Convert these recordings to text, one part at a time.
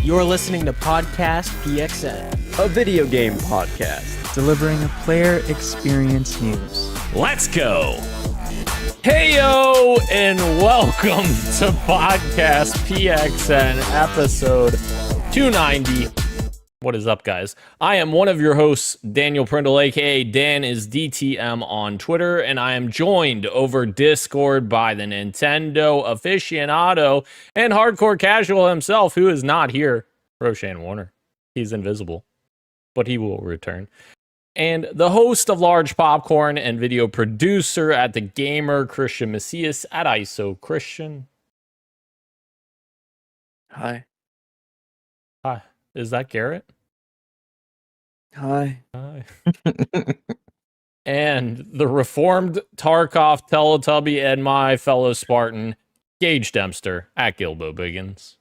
You're listening to Podcast PXN, a video game podcast delivering a player experience news. Let's go! Heyo, and welcome to Podcast PXN episode 290. What is up, guys? I am one of your hosts, Daniel Prindle, aka Dan is DTM on Twitter, and I am joined over Discord by the Nintendo aficionado and hardcore casual himself, who is not here, Roshan Warner. He's invisible, but he will return. And the host of Large Popcorn and video producer at The Gamer, Christian Macias at ISO Christian. Hi. Hi. Is that Garrett? Hi. Hi. And the reformed Tarkov Teletubby and my fellow Spartan, Gage Dempster at Gilbo Biggins.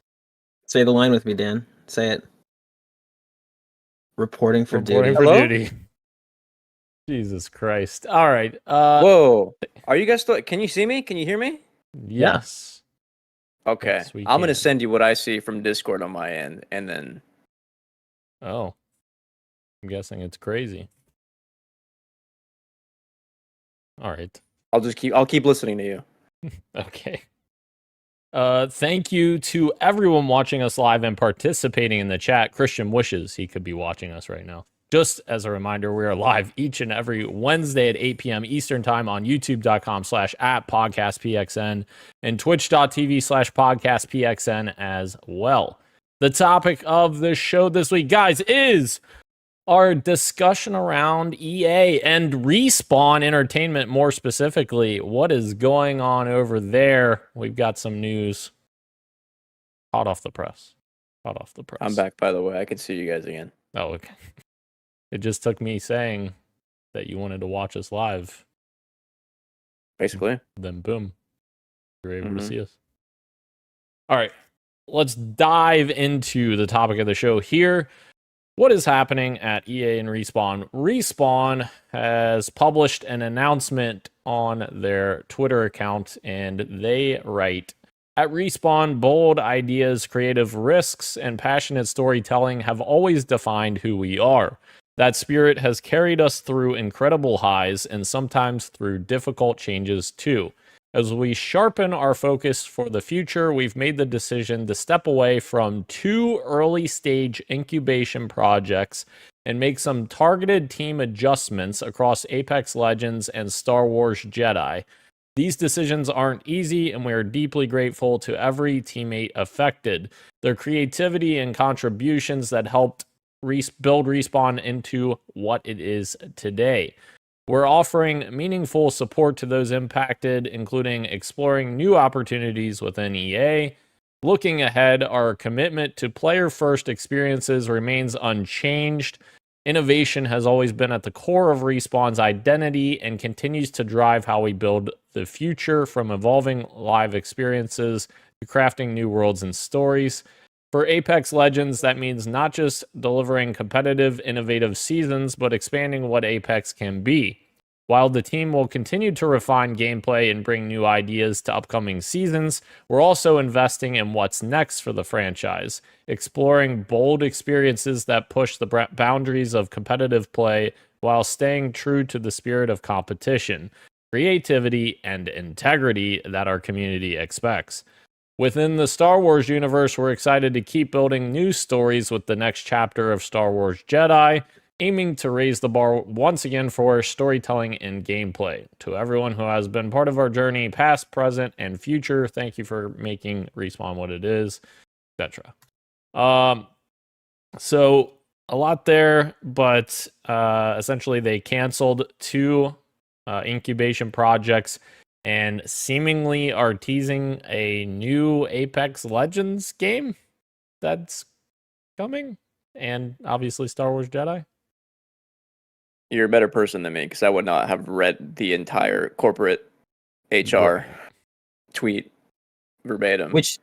Say the line with me, Dan. Say it. Reporting for duty. Duty. Jesus Christ. All right. Whoa. Are you guys still... Can you see me? Can you hear me? Yes. Okay. Yes, we I'm going to can. send you what I see from Discord on my end, and then... Oh. I'm guessing it's crazy. All right. I'll keep listening to you. Okay. Thank you to everyone watching us live and participating in the chat. Christian wishes he could be watching us right now. Just as a reminder, we are live each and every Wednesday at 8 p.m. Eastern Time on youtube.com/@podcastpxn and twitch.tv/podcastpxn as well. The topic of the show this week, guys, is our discussion around EA and Respawn Entertainment, more specifically. What is going on over there? We've got some news hot off the press. I'm back, by the way. I can see you guys again. Oh, okay. It just took me saying that you wanted to watch us live. Basically. Then boom, you're able to see us. All right, let's dive into the topic of the show here. What is happening at EA and Respawn? Respawn has published an announcement on their Twitter account, and they write, "At Respawn, bold ideas, creative risks, and passionate storytelling have always defined who we are. That spirit has carried us through incredible highs and sometimes through difficult changes too. As we sharpen our focus for the future, we've made the decision to step away from 2 early-stage incubation projects and make some targeted team adjustments across Apex Legends and Star Wars Jedi. These decisions aren't easy, and we are deeply grateful to every teammate affected. Their creativity and contributions that helped build Respawn into what it is today. We're offering meaningful support to those impacted, including exploring new opportunities within EA. Looking ahead, our commitment to player-first experiences remains unchanged. Innovation has always been at the core of Respawn's identity and continues to drive how we build the future, from evolving live experiences to crafting new worlds and stories. For Apex Legends, that means not just delivering competitive, innovative seasons, but expanding what Apex can be. While the team will continue to refine gameplay and bring new ideas to upcoming seasons, we're also investing in what's next for the franchise, exploring bold experiences that push the boundaries of competitive play while staying true to the spirit of competition, creativity, and integrity that our community expects. Within the Star Wars universe, we're excited to keep building new stories with the next chapter of Star Wars Jedi, aiming to raise the bar once again for storytelling and gameplay. To everyone who has been part of our journey, past, present, and future, thank you for making Respawn what it is, etc." So a lot there, but essentially they canceled 2 incubation projects and seemingly are teasing a new Apex Legends game that's coming, and obviously Star Wars Jedi. You're a better person than me, because I would not have read the entire corporate HR tweet verbatim. Which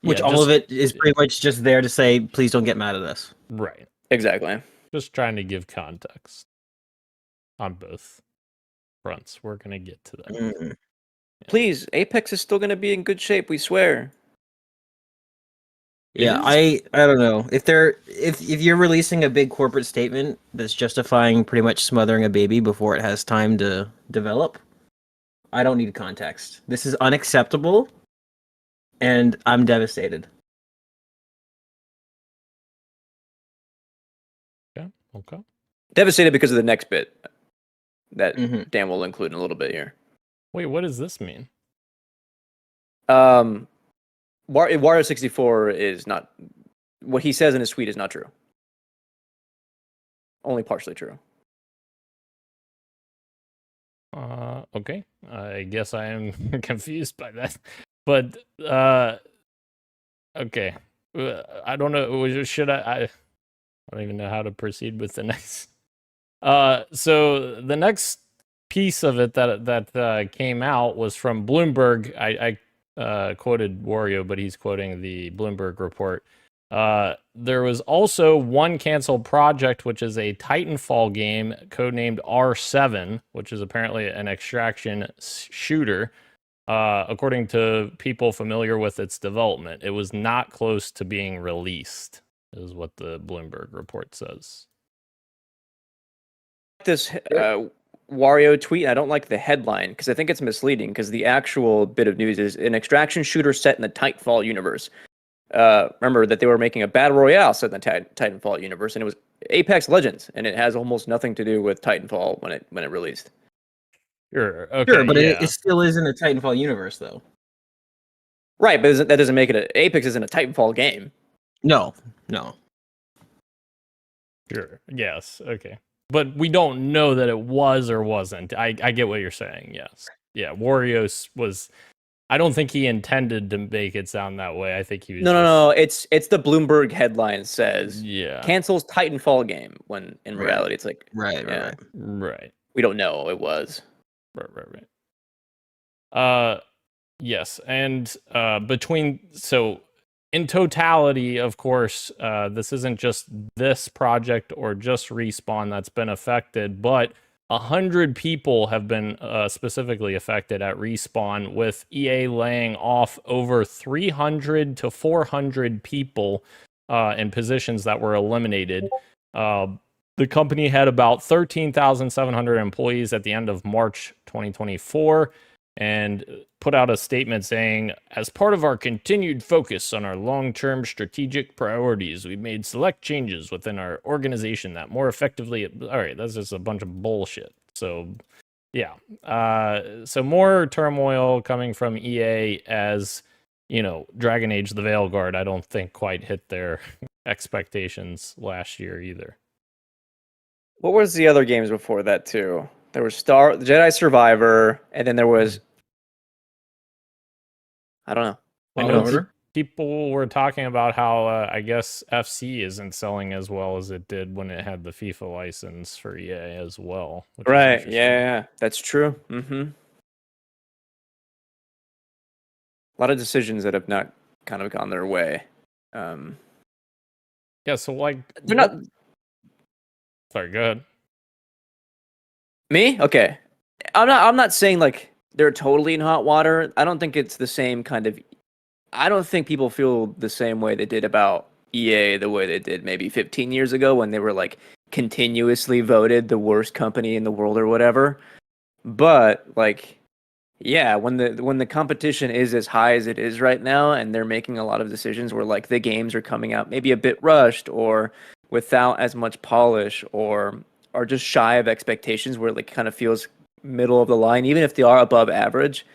Yeah, all of it is pretty much just there to say, please don't get mad at us. Right. Exactly. Just trying to give context on both fronts. We're going to get to that. Please, Apex is still going to be in good shape, we swear. Yeah, is? I don't know. If you're releasing a big corporate statement that's justifying pretty much smothering a baby before it has time to develop, I don't need context. This is unacceptable and I'm devastated. Okay. Okay. Devastated because of the next bit that Mhm. Dan will include in a little bit here. Wait, what does this mean? Wario 64 is not what he says in his tweet is not true. Only partially true. Okay. I guess I am confused by that. But okay. I don't know. Should I don't even know how to proceed with the next. So the next piece of it that came out was from Bloomberg. I quoted Wario, but he's quoting the Bloomberg report. There was also one canceled project, which is a Titanfall game codenamed R7, which is apparently an extraction shooter. According to people familiar with its development, it was not close to being released, is what the Bloomberg report says. This Wario tweet, I don't like the headline because I think it's misleading because the actual bit of news is an extraction shooter set in the Titanfall universe. Remember that they were making a battle royale set in the Titanfall universe, and it was Apex Legends, and it has almost nothing to do with Titanfall when it released. Sure. Okay. Sure, but yeah. it still is in the Titanfall universe, though. Right, but that doesn't make it Apex isn't a Titanfall game. No. Sure. Yes. Okay. But we don't know that it was or wasn't. I get what you're saying. Yes. Yeah. Wario's was. I don't think he intended to make it sound that way. I think he was. No. It's the Bloomberg headline says Yeah. cancels Titanfall game when in reality it's like Right. Right. we don't know it was. Right. Yes, and in totality, of course, this isn't just this project or just Respawn that's been affected, but 100 people have been specifically affected at Respawn, with EA laying off over 300 to 400 people in positions that were eliminated. The company had about 13,700 employees at the end of March 2024 and put out a statement saying, as part of our continued focus on our long-term strategic priorities, we've made select changes within our organization that more effectively... All right, that's just a bunch of bullshit. So, yeah. So more turmoil coming from EA as, Dragon Age the Veilguard, I don't think quite hit their expectations last year either. What was the other games before that too? There was Jedi Survivor, and then there was I don't know. I know people were talking about how I guess FC isn't selling as well as it did when it had the FIFA license for EA as well. Right? Yeah, that's true. Mm-hmm. A lot of decisions that have not kind of gone their way. Yeah. So they're not. Sorry, go ahead. Me? Okay. I'm not saying like they're totally in hot water. I don't think it's the same kind of. I don't think people feel the same way they did about EA the way they did maybe 15 years ago when they were like continuously voted the worst company in the world or whatever. But like, yeah, when the competition is as high as it is right now, and they're making a lot of decisions where like the games are coming out maybe a bit rushed or without as much polish or are just shy of expectations, where it like kind of feels middle of the line, even if they are above average,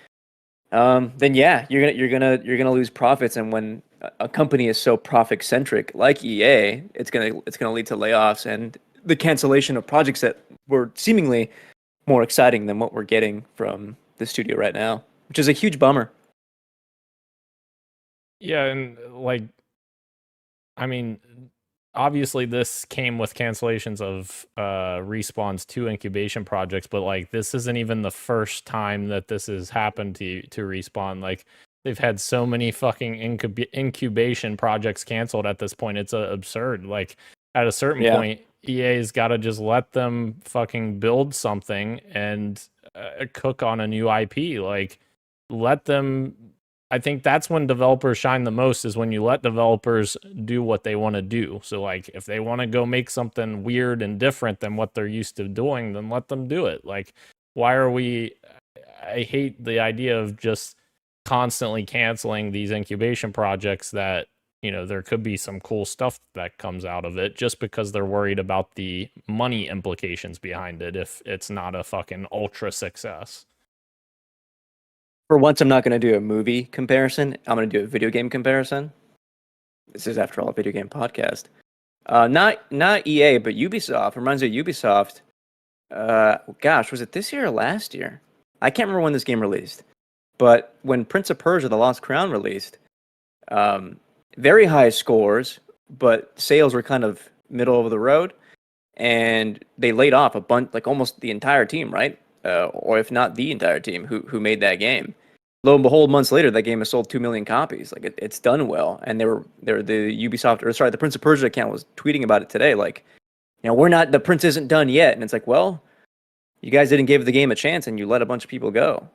then yeah, you're gonna lose profits. And when a company is so profit centric like EA, it's gonna lead to layoffs and the cancellation of projects that were seemingly more exciting than what we're getting from the studio right now, which is a huge bummer. Yeah, and I mean, obviously this came with cancellations of Respawn's 2 incubation projects, but like this isn't even the first time that this has happened to Respawn. Like they've had so many fucking incubation projects canceled at this point. It's absurd. Like at a certain point, EA's got to just let them fucking build something and cook on a new IP. Like let them I think that's when developers shine the most, is when you let developers do what they want to do. So like if they want to go make something weird and different than what they're used to doing, then let them do it. Like why are we I hate the idea of just constantly canceling these incubation projects that, you know, there could be some cool stuff that comes out of it just because they're worried about the money implications behind it if it's not a fucking ultra success. For once, I'm not going to do a movie comparison. I'm going to do a video game comparison. This is, after all, a video game podcast. Not EA, but Ubisoft. Reminds me of Ubisoft. Gosh, was it this year or last year? I can't remember when this game released. But when Prince of Persia: The Lost Crown released, very high scores, but sales were kind of middle of the road, and they laid off a bunch, like almost the entire team, right? Or if not the entire team who made that game. Lo and behold, months later, that game has sold 2 million copies. Like it's done well, and the Ubisoft, or sorry, the Prince of Persia account was tweeting about it today. Like, you know, the Prince isn't done yet, and it's like, well, you guys didn't give the game a chance, and you let a bunch of people go,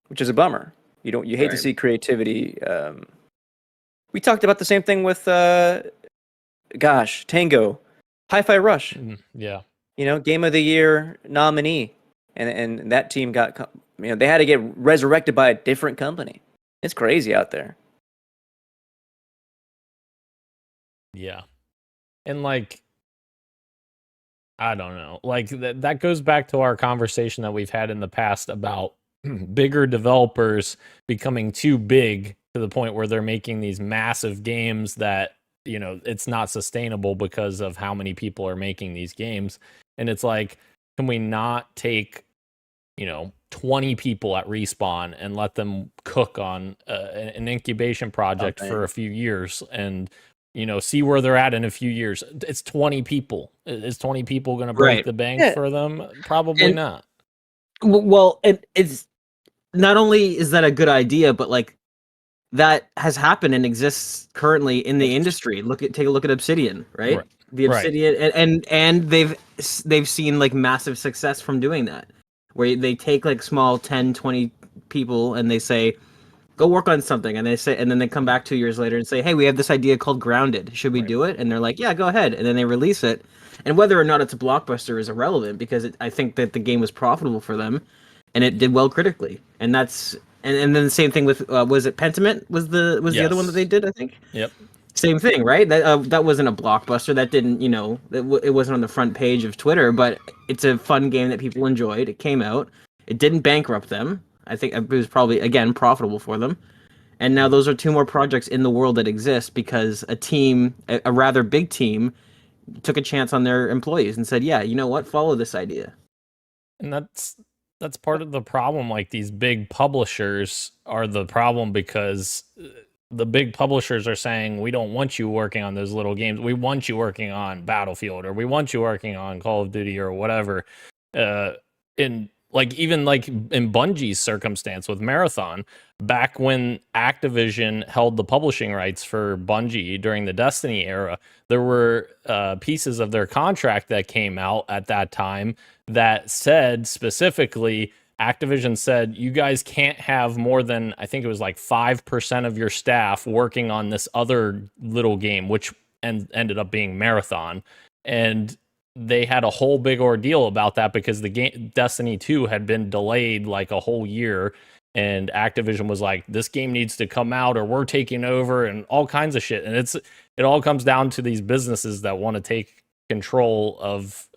which is a bummer. You hate to see creativity. We talked about the same thing with Tango, Hi-Fi Rush. Yeah, you know, Game of the Year nominee. And that team got, you know, they had to get resurrected by a different company. It's crazy out there. Yeah. And like, I don't know. Like that goes back to our conversation that we've had in the past about bigger developers becoming too big to the point where they're making these massive games that, you know, it's not sustainable because of how many people are making these games. And it's like, can we not take, you know, 20 people at Respawn and let them cook on an incubation project for a few years and, you know, see where they're at in a few years? It's 20 people. Is 20 people going to break the bank for them? Probably not. Well, it's not only is that a good idea, but like that has happened and exists currently in the industry. Take a look at Obsidian, right? The Obsidian, and they've seen like massive success from doing that, where they take like small 10, 20 people and they say, go work on something, and then they come back 2 years later and say, hey, we have this idea called Grounded. Should we do it? And they're like, yeah, go ahead. And then they release it, and whether or not it's a blockbuster is irrelevant because I think that the game was profitable for them, and it did well critically, and that's. And then the same thing with was it Pentiment was the other one that they did, I think. Yep. Same thing, right? That wasn't a blockbuster. That didn't, you know, it wasn't on the front page of Twitter, but it's a fun game that people enjoyed. It came out. It didn't bankrupt them. I think it was probably, again, profitable for them. And now those are two more projects in the world that exist because a rather big team, took a chance on their employees and said, yeah, you know what, follow this idea. And that's part of the problem. Like these big publishers are the problem because the big publishers are saying, we don't want you working on those little games. We want you working on Battlefield, or we want you working on Call of Duty or whatever. In Bungie's circumstance with Marathon, back when Activision held the publishing rights for Bungie during the Destiny era, there were pieces of their contract that came out at that time that said specifically, Activision said, you guys can't have more than, I think it was like 5% of your staff working on this other little game, which ended up being Marathon. And they had a whole big ordeal about that because the game Destiny 2 had been delayed like a whole year, and Activision was like, this game needs to come out or we're taking over, and all kinds of shit. And it all comes down to these businesses that want to take control of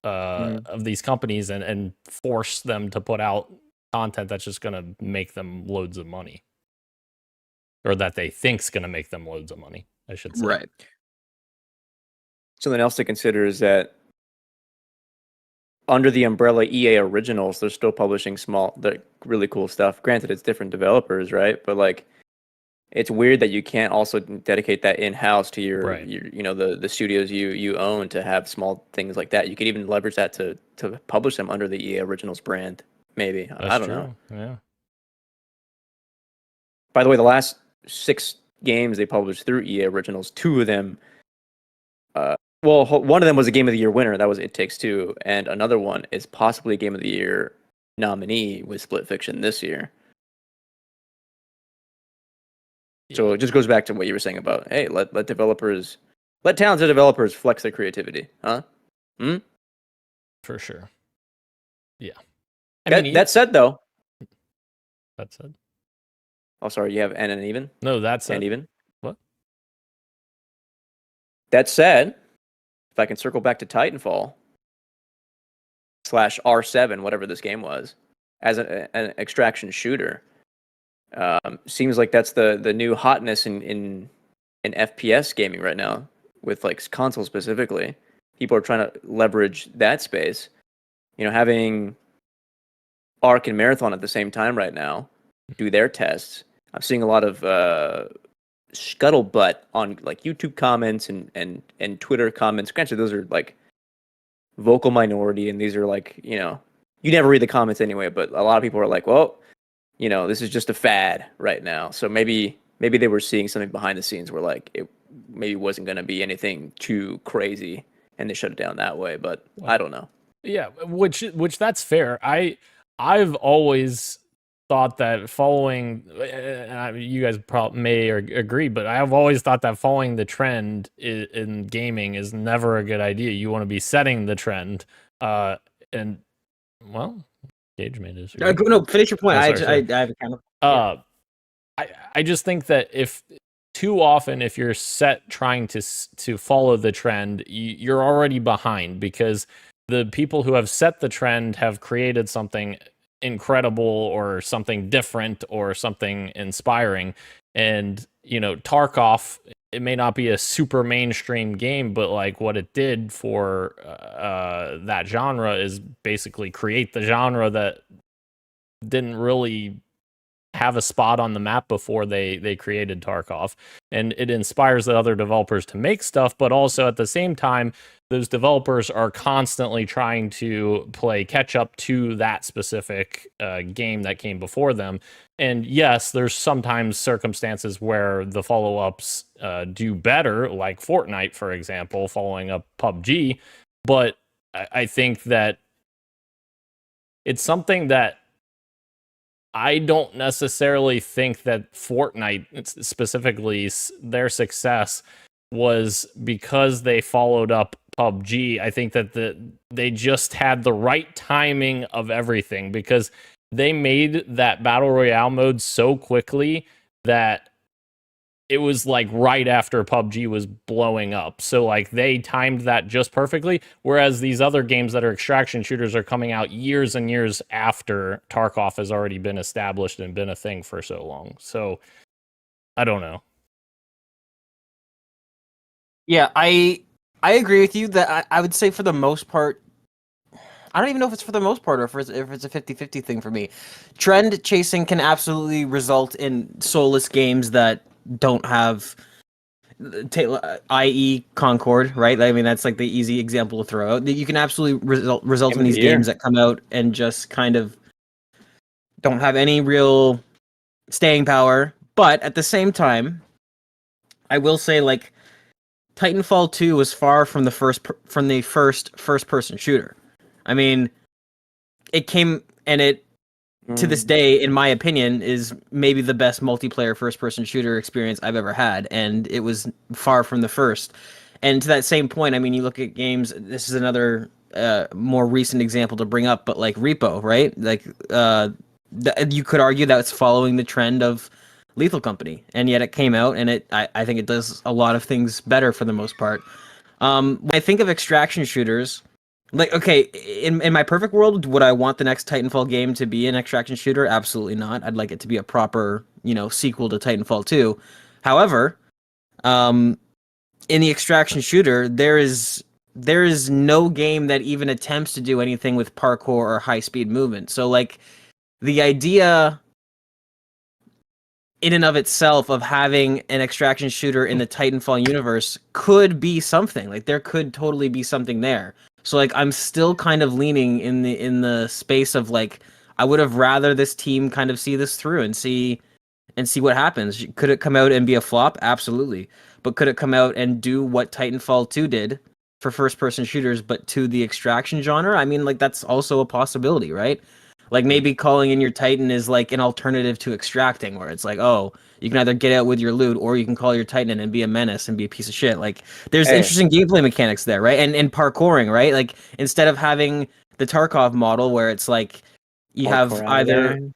these companies and force them to put out content that's just going to make them loads of money, or that they think's going to make them loads of money, I should say. Right. Something else to consider is that under the umbrella EA Originals, they're still publishing really cool stuff. Granted, it's different developers, right? But like, it's weird that you can't also dedicate that in-house to your you know, the studios you own to have small things like that. You could even leverage that to publish them under the EA Originals brand. Maybe. I don't know. Yeah. By the way, the last 6 games they published through EA Originals, 2 of them, one of them was a Game of the Year winner. That was It Takes Two, and another one is possibly a Game of the Year nominee with Split Fiction this year. So it just goes back to what you were saying about, hey, let talented developers flex their creativity, huh? For sure. Yeah. That said, though. That said. Oh, sorry, you have and even? No, that's and even. What? That said, if I can circle back to Titanfall / R7, whatever this game was, as an extraction shooter, seems like that's the new hotness in FPS gaming right now, with like console specifically. People are trying to leverage that space. Having Arc and Marathon at the same time right now do their tests. I'm seeing a lot of scuttlebutt on like YouTube comments and Twitter comments. Granted, those are like vocal minority, and these are like, you never read the comments anyway, but a lot of people are like, well, this is just a fad right now. So maybe they were seeing something behind the scenes where like it maybe wasn't going to be anything too crazy, and they shut it down that way. But I don't know. Yeah, which that's fair. I've always thought that following, you guys probably may agree, but I've always thought that following the trend in gaming is never a good idea. You want to be setting the trend, and well, Gage made this. No, finish your point. Oh, sorry. I have a kind of. I just think that if too often, if you're trying to follow the trend, you're already behind, because the people who have set the trend have created something incredible or something different or something inspiring. And, Tarkov, it may not be a super mainstream game, but like what it did for that genre is basically create the genre that didn't really have a spot on the map before they created Tarkov. And it inspires the other developers to make stuff, but also at the same time, those developers are constantly trying to play catch up to that specific game that came before them. And yes, there's sometimes circumstances where the follow-ups do better, like Fortnite, for example, following up PUBG. But I think that it's something that I don't necessarily think that Fortnite, specifically their success, was because they followed up PUBG. I think that they just had the right timing of everything, because they made that Battle Royale mode so quickly that it was like right after PUBG was blowing up. So like they timed that just perfectly. Whereas these other games that are extraction shooters are coming out years and years after Tarkov has already been established and been a thing for so long. So I don't know. Yeah, I agree with you that I would say for the most part, I don't even know if it's for the most part or if it's a 50-50 thing for me. Trend chasing can absolutely result in soulless games that don't have, i.e. Concord, right? I mean, that's like the easy example to throw out. You can absolutely result in these games that come out and just kind of don't have any real staying power. But at the same time, I will say, like, Titanfall 2 was far from the first first-person shooter. I mean, it came, and it, to this day, in my opinion, is maybe the best multiplayer first-person shooter experience I've ever had, and it was far from the first. And to that same point, I mean, you look at games, this is another more recent example to bring up, but like Repo, right? Like, you could argue that it's following the trend of Lethal Company, and yet it came out, and I think it does a lot of things better for the most part. When I think of extraction shooters, like, okay, in my perfect world, would I want the next Titanfall game to be an extraction shooter? Absolutely not. I'd like it to be a proper, sequel to Titanfall 2. However, in the extraction shooter, there is no game that even attempts to do anything with parkour or high-speed movement. So, like, the idea in and of itself of having an extraction shooter in the Titanfall universe could be something. Like, there could totally be something there. So, like, I'm still kind of leaning in the space of, like, I would have rather this team kind of see this through and see what happens. Could it come out and be a flop? Absolutely. But could it come out and do what Titanfall 2 did for first-person shooters, but to the extraction genre? I mean, like, that's also a possibility, right? Like maybe calling in your Titan is like an alternative to extracting, where it's like, oh, you can either get out with your loot or you can call your Titan in and be a menace and be a piece of shit. Like there's Hey. interesting gameplay mechanics there, right? And parkouring, right? Like instead of having the Tarkov model where it's like you have Parkour either out there.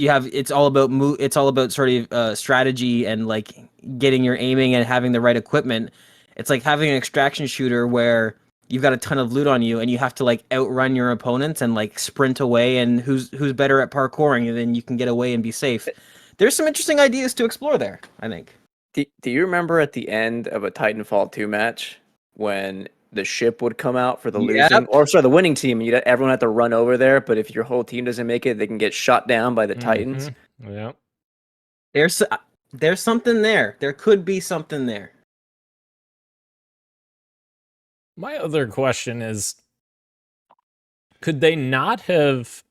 you have it's all about sort of strategy and like getting your aiming and having the right equipment. It's like having an extraction shooter where you've got a ton of loot on you and you have to like outrun your opponents and like sprint away, and who's better at parkouring, and then you can get away and be safe. There's some interesting ideas to explore there, I think. Do you remember at the end of a Titanfall 2 match when the ship would come out for the losing, or sorry, the winning team, and everyone had to run over there, but if your whole team doesn't make it, they can get shot down by the Titans? Yeah. There's something there. There could be something there. My other question is, could they not have?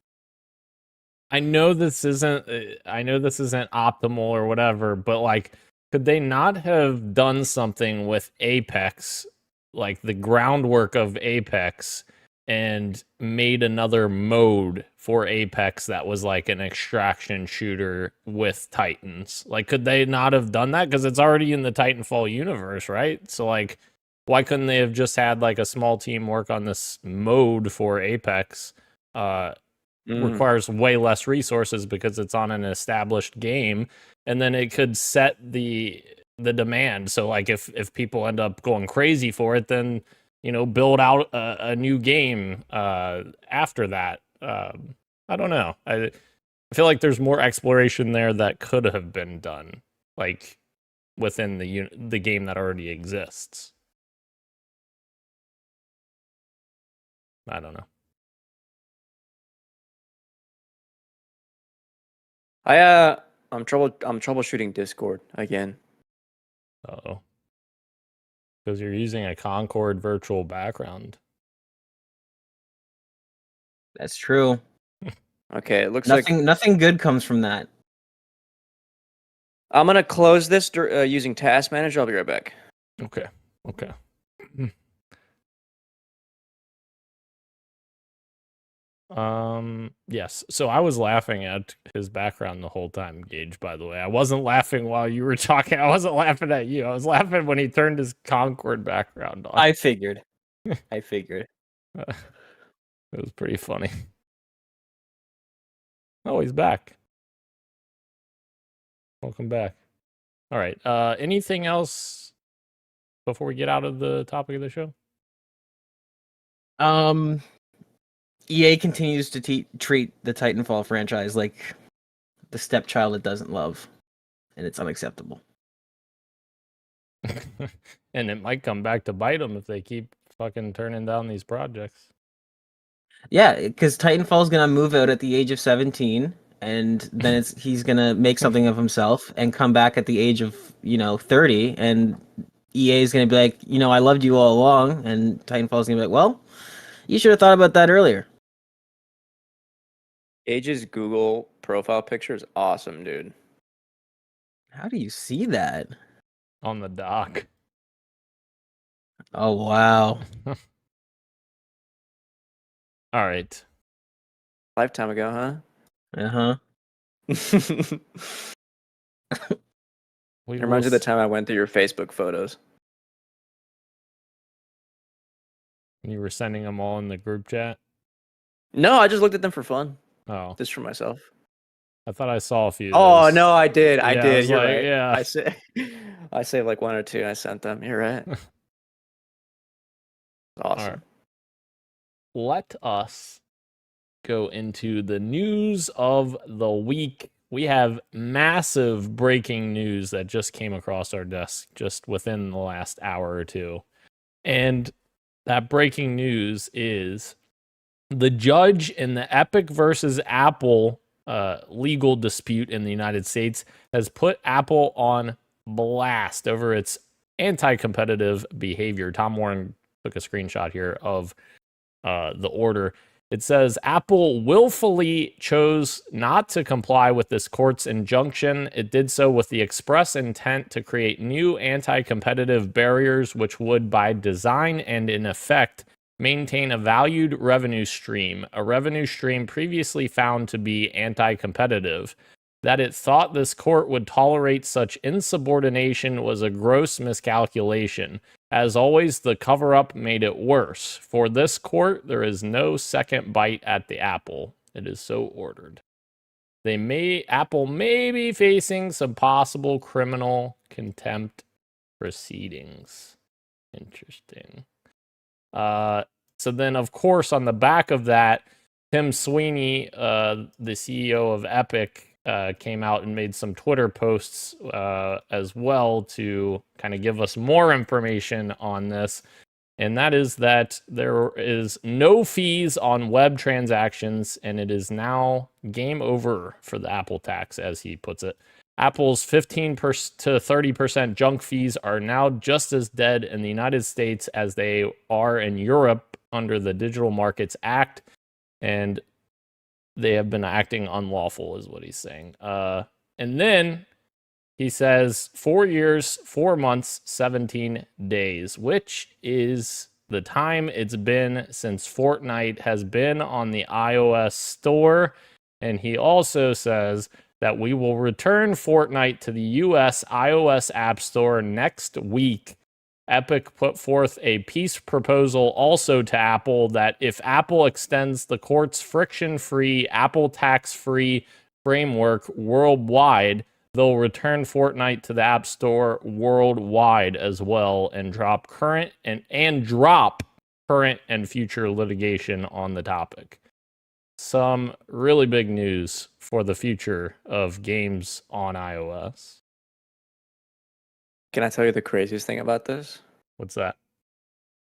I know this isn't optimal or whatever, but like, could they not have done something with Apex, like the groundwork of Apex, and made another mode for Apex that was like an extraction shooter with Titans? Like, could they not have done that? Because it's already in the Titanfall universe, right? So like, why couldn't they have just had like a small team work on this mode for Apex? Requires way less resources because it's on an established game, and then it could set the demand. So like if people end up going crazy for it, then build out a new game after that. I don't know. I feel like there's more exploration there that could have been done, like within the game that already exists. I don't know. I'm troubleshooting Discord again. Uh-oh. Because you're using a Concord virtual background. That's true. Okay, it looks nothing good comes from that. I'm gonna close this using Task Manager. I'll be right back. Okay. Yes. So I was laughing at his background the whole time, Gage, by the way. I wasn't laughing while you were talking. I wasn't laughing at you. I was laughing when he turned his Concord background on. I figured. It was pretty funny. Oh, he's back. Welcome back. All right. Anything else before we get out of the topic of the show? EA continues to treat the Titanfall franchise like the stepchild it doesn't love, and it's unacceptable. And it might come back to bite them if they keep fucking turning down these projects. Yeah, because Titanfall's gonna move out at the age of 17, and then he's gonna make something of himself and come back at the age of 30, and EA is gonna be like, I loved you all along, and Titanfall's gonna be like, well, you should have thought about that earlier. Age's Google profile picture is awesome, dude. How do you see that? On the dock. Oh, wow. All right. Lifetime ago, huh? Uh-huh. It reminds me of the time I went through your Facebook photos. You were sending them all in the group chat? No, I just looked at them for fun. Oh. Just for myself. I thought I saw a few. Oh, no, I did. I did. You're like, right. Yeah. I saved like one or two and I sent them. You're right. Awesome. Right. Let us go into the news of the week. We have massive breaking news that just came across our desk just within the last hour or two. And that breaking news is the judge in the Epic versus Apple legal dispute in the United States has put Apple on blast over its anti-competitive behavior. Tom Warren took a screenshot here of the order. It says Apple willfully chose not to comply with this court's injunction. It did so with the express intent to create new anti-competitive barriers, which would, by design and in effect, maintain a valued revenue stream, a revenue stream previously found to be anti-competitive. That it thought this court would tolerate such insubordination was a gross miscalculation. As always, the cover-up made it worse. For this court, there is no second bite at the apple. It is so ordered. Apple may be facing some possible criminal contempt proceedings. Interesting. So then, of course, on the back of that, Tim Sweeney, the CEO of Epic, came out and made some Twitter posts as well to kind of give us more information on this. And that is that there is no fees on web transactions, and it is now game over for the Apple tax, as he puts it. Apple's 15% to 30% junk fees are now just as dead in the United States as they are in Europe under the Digital Markets Act, and they have been acting unlawful, is what he's saying. And then he says 4 years, 4 months, 17 days, which is the time it's been since Fortnite has been on the iOS store. And he also says that we will return Fortnite to the US iOS App Store next week. Epic put forth a peace proposal also to Apple that if Apple extends the court's friction-free, Apple tax-free framework worldwide, they'll return Fortnite to the App Store worldwide as well and drop current and future litigation on the topic. Some really big news for the future of games on iOS. Can I tell you the craziest thing about this? What's that?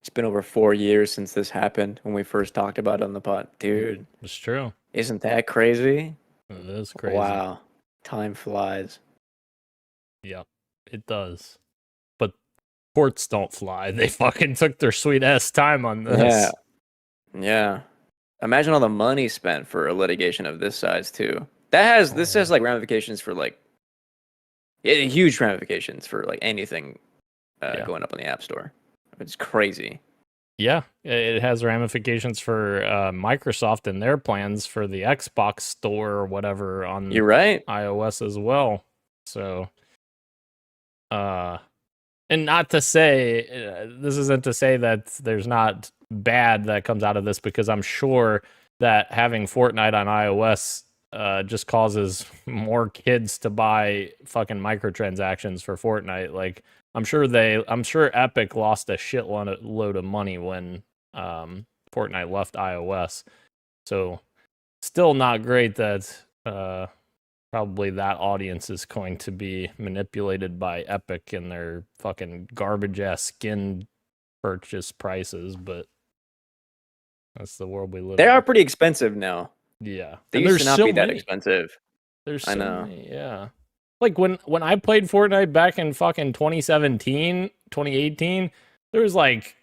It's been over 4 years since this happened when we first talked about it on the pod. Dude, It's true. isn't that crazy? It is crazy. Wow. Time flies. Yep, it does. But courts don't fly. They fucking took their sweet ass time on this. Yeah. Yeah. Imagine all the money spent for a litigation of this size too. This has like ramifications for like huge ramifications for like anything going up on the App Store. It's crazy. Yeah, it has ramifications for Microsoft and their plans for the Xbox store or whatever on You're right. iOS as well. So, and not to say, this isn't to say that there's not bad that comes out of this, because I'm sure that having Fortnite on iOS just causes more kids to buy fucking microtransactions for Fortnite. Like, I'm sure Epic lost a shitload of money when Fortnite left iOS. So still not great that probably that audience is going to be manipulated by Epic and their fucking garbage ass skin purchase prices, but that's the world we live in. They are pretty expensive now. Yeah. They And used to there's not so be that many. expensive. There's I so know. many, yeah. Like when I played Fortnite back in fucking 2017, 2018, there was like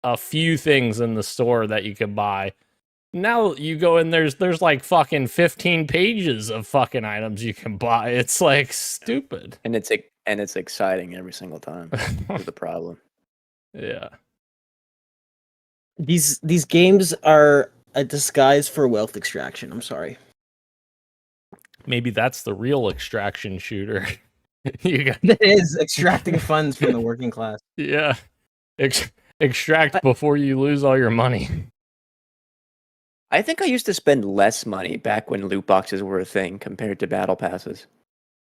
a few things in the store that you could buy. Now you go in, there's like fucking 15 pages of fucking items you can buy. It's like stupid. And it's exciting every single time. Is the problem. Yeah. These games are a disguise for wealth extraction. I'm sorry. Maybe that's the real extraction shooter. You got, It is extracting funds from the working class. yeah. Extract before you lose all your money. I think I used to spend less money back when loot boxes were a thing compared to battle passes.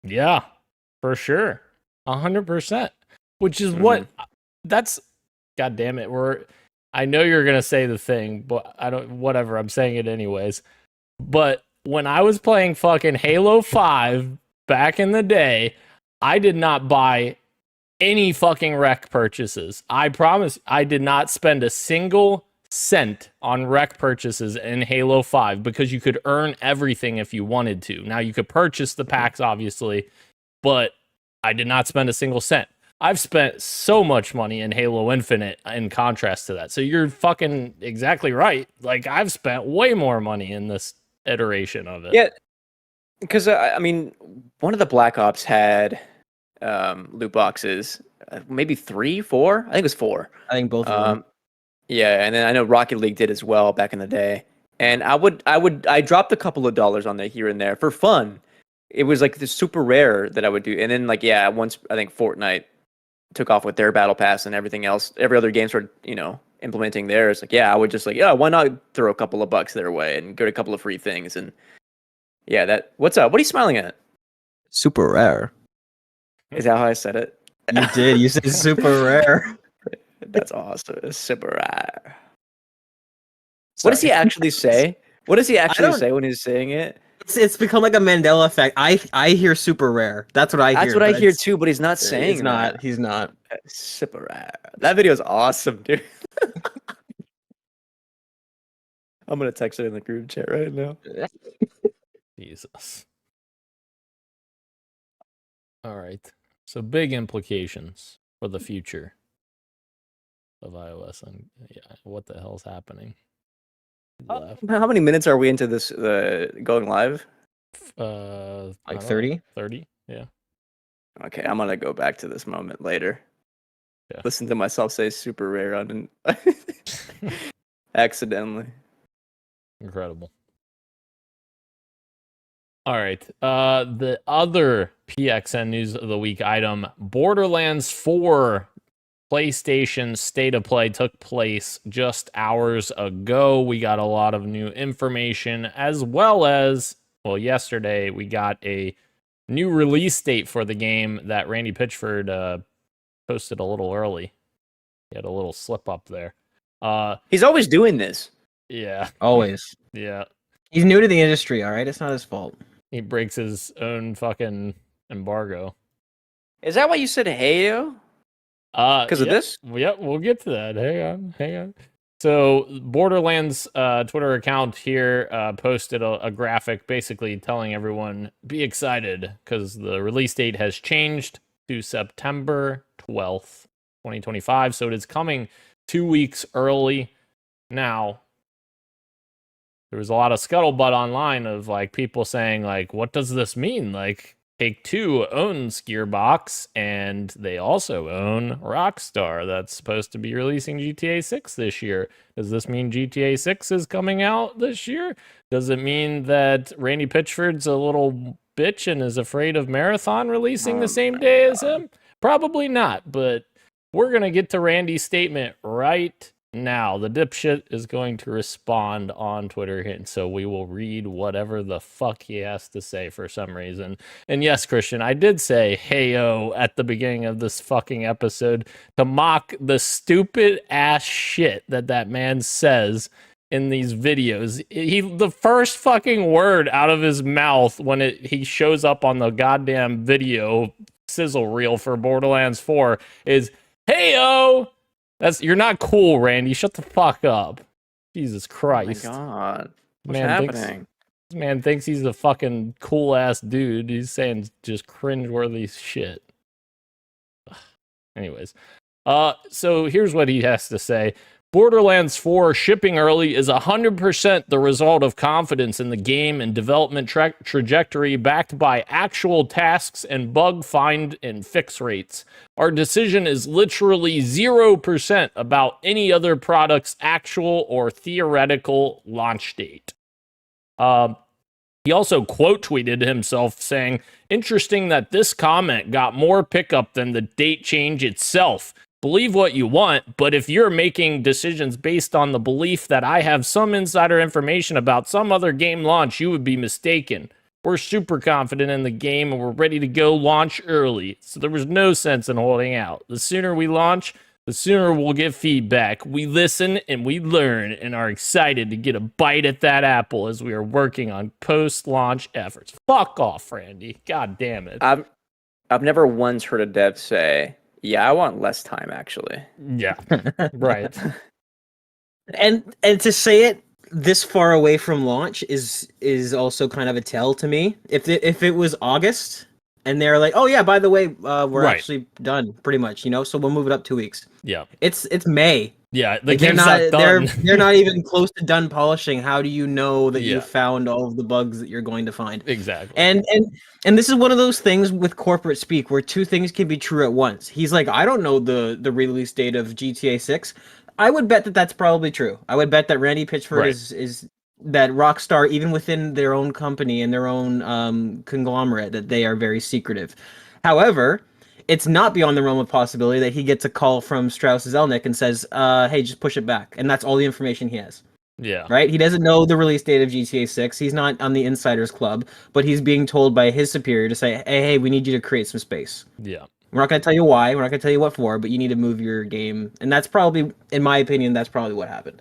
Yeah, for sure. 100%. Which is what that's, God damn it. I know you're going to say the thing, but whatever. I'm saying it anyways. But when I was playing fucking Halo 5 back in the day, I did not buy any fucking rec purchases. I promise I did not spend a single cent on rec purchases in Halo 5 because you could earn everything if you wanted to. Now you could purchase the packs, obviously, but I did not spend a single cent. I've spent so much money in Halo Infinite in contrast to that. So you're fucking exactly right. Like, I've spent way more money in this iteration of it. Yeah, because I mean, one of the Black Ops had loot boxes, maybe 3, 4. I think it was 4. I think both of them. Yeah, and then I know Rocket League did as well back in the day. And I dropped a couple of dollars on there here and there for fun. It was like the super rare that I would do. And then like, yeah, once I think Fortnite took off with their battle pass and everything else, every other game started, implementing theirs. Like, yeah, I would just like, yeah, why not throw a couple of bucks their way and get a couple of free things? And yeah, what's up? What are you smiling at? Super rare. Is that how I said it? You did. You said super rare. That's awesome. It's super rare. What does he actually say? What does he actually say when he's saying it? It's become like a Mandela effect. I hear super rare. That's what I hear. That's what I hear too, but he's not saying he's not. He's not. Super rare. That video is awesome, dude. I'm gonna text it in the group chat right now. Jesus. All right. So big implications for the future of iOS. And yeah, what the hell's happening? How many minutes are we into this going live? Like 30? 30, yeah. Okay, I'm gonna go back to this moment later. Yeah. Listen to myself say super rare on accidentally. Incredible. All right. The other PXN news of the week item, Borderlands 4 PlayStation State of Play took place just hours ago. We got a lot of new information, as well as, well, yesterday we got a new release date for the game that Randy Pitchford posted a little early. He had a little slip up there. He's always doing this. Yeah. Always. Yeah. He's new to the industry, all right? It's not his fault. He breaks his own fucking embargo. Is that why you said heyo? Because of this? Yep, we'll get to that. Hang on. So Borderlands Twitter account here posted a graphic basically telling everyone, be excited, because the release date has changed to September 12th, 2025. So it is coming 2 weeks early. Now, there was a lot of scuttlebutt online of like people saying like, what does this mean? Like, Take-Two owns Gearbox, and they also own Rockstar. That's supposed to be releasing GTA 6 this year. Does this mean GTA 6 is coming out this year? Does it mean that Randy Pitchford's a little bitch and is afraid of Marathon releasing the same day as him? Probably not, but we're going to get to Randy's statement right now. The dipshit is going to respond on Twitter, and so we will read whatever the fuck he has to say for some reason. And yes, Christian, I did say heyo at the beginning of this fucking episode to mock the stupid ass shit that man says in these videos. The first fucking word out of his mouth when he shows up on the goddamn video sizzle reel for Borderlands 4 is heyo. You're not cool, Randy. Shut the fuck up. Jesus Christ. Oh my god. What's happening? This man thinks he's a fucking cool ass dude. He's saying just cringeworthy shit. Anyways. So here's what he has to say. Borderlands 4 shipping early is 100% the result of confidence in the game and development trajectory backed by actual tasks and bug find and fix rates. Our decision is literally 0% about any other product's actual or theoretical launch date. He also quote tweeted himself saying, interesting that this comment got more pickup than the date change itself. Believe what you want, but if you're making decisions based on the belief that I have some insider information about some other game launch, you would be mistaken. We're super confident in the game and we're ready to go launch early, so there was no sense in holding out. The sooner we launch, the sooner we'll get feedback. We listen and we learn and are excited to get a bite at that apple as we are working on post-launch efforts. Fuck off, Randy. God damn it. I've never once heard a dev say, yeah, I want less time, actually. Yeah, right. And to say it this far away from launch is also kind of a tell to me. If it was August and they're like, oh yeah, by the way, we're actually done, pretty much, so we'll move it up 2 weeks. Yeah, it's May. Yeah, the game's not done. They're not even close to done polishing. How do you know that you found all of the bugs that you're going to find? Exactly. And this is one of those things with corporate speak where two things can be true at once. He's like, I don't know the release date of GTA 6. I would bet that that's probably true. I would bet that Randy Pitchford Right. is that Rockstar, even within their own company and their own conglomerate, that they are very secretive. However, it's not beyond the realm of possibility that he gets a call from Strauss Zelnick and says, "Hey, just push it back," and that's all the information he has. Yeah. Right? He doesn't know the release date of GTA 6. He's not on the Insiders Club, but he's being told by his superior to say, "Hey, we need you to create some space. Yeah. We're not going to tell you why. We're not going to tell you what for, but you need to move your game." And that's probably, in my opinion, that's probably what happened.